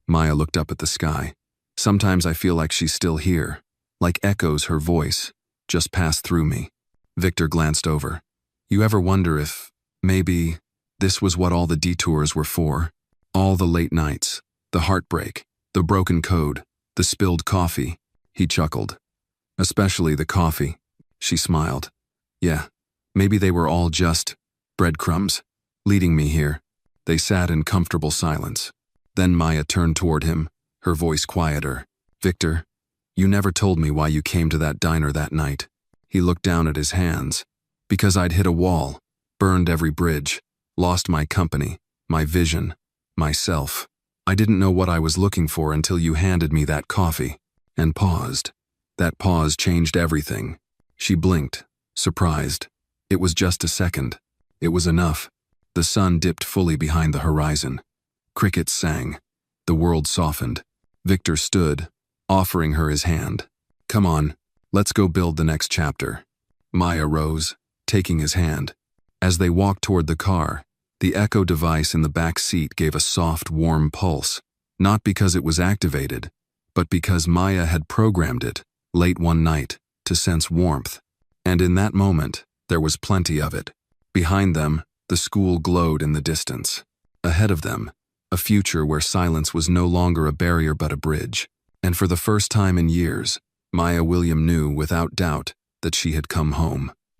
Maya looked up at the sky. Sometimes I feel like she's still here, like echoes her voice just passed through me. Victor glanced over. You ever wonder if, maybe, this was what all the detours were for? All the late nights, the heartbreak, the broken code, the spilled coffee. He chuckled. Especially the coffee. She smiled. Yeah, maybe they were all just breadcrumbs, leading me here. They sat in comfortable silence. Then Maya turned toward him, her voice quieter. Victor, you never told me why you came to that diner that night. He looked down at his hands. Because I'd hit a wall, burned every bridge, lost my company, my vision, myself. I didn't know what I was looking for until you handed me that coffee. And paused. That pause changed everything. She blinked, surprised. It was just a second. It was enough. The sun dipped fully behind the horizon. Crickets sang. The world softened. Victor stood, offering her his hand. Come on, let's go build the next chapter. Maya rose, taking his hand. As they walked toward the car, the echo device in the back seat gave a soft, warm pulse, not because it was activated, but because Maya had programmed it, late one night, to sense warmth. And in that moment, there was plenty of it. Behind them, the school glowed in the distance. Ahead of them, a future where silence was no longer a barrier but a bridge. And for the first time in years, Maya William knew without doubt that she had come home.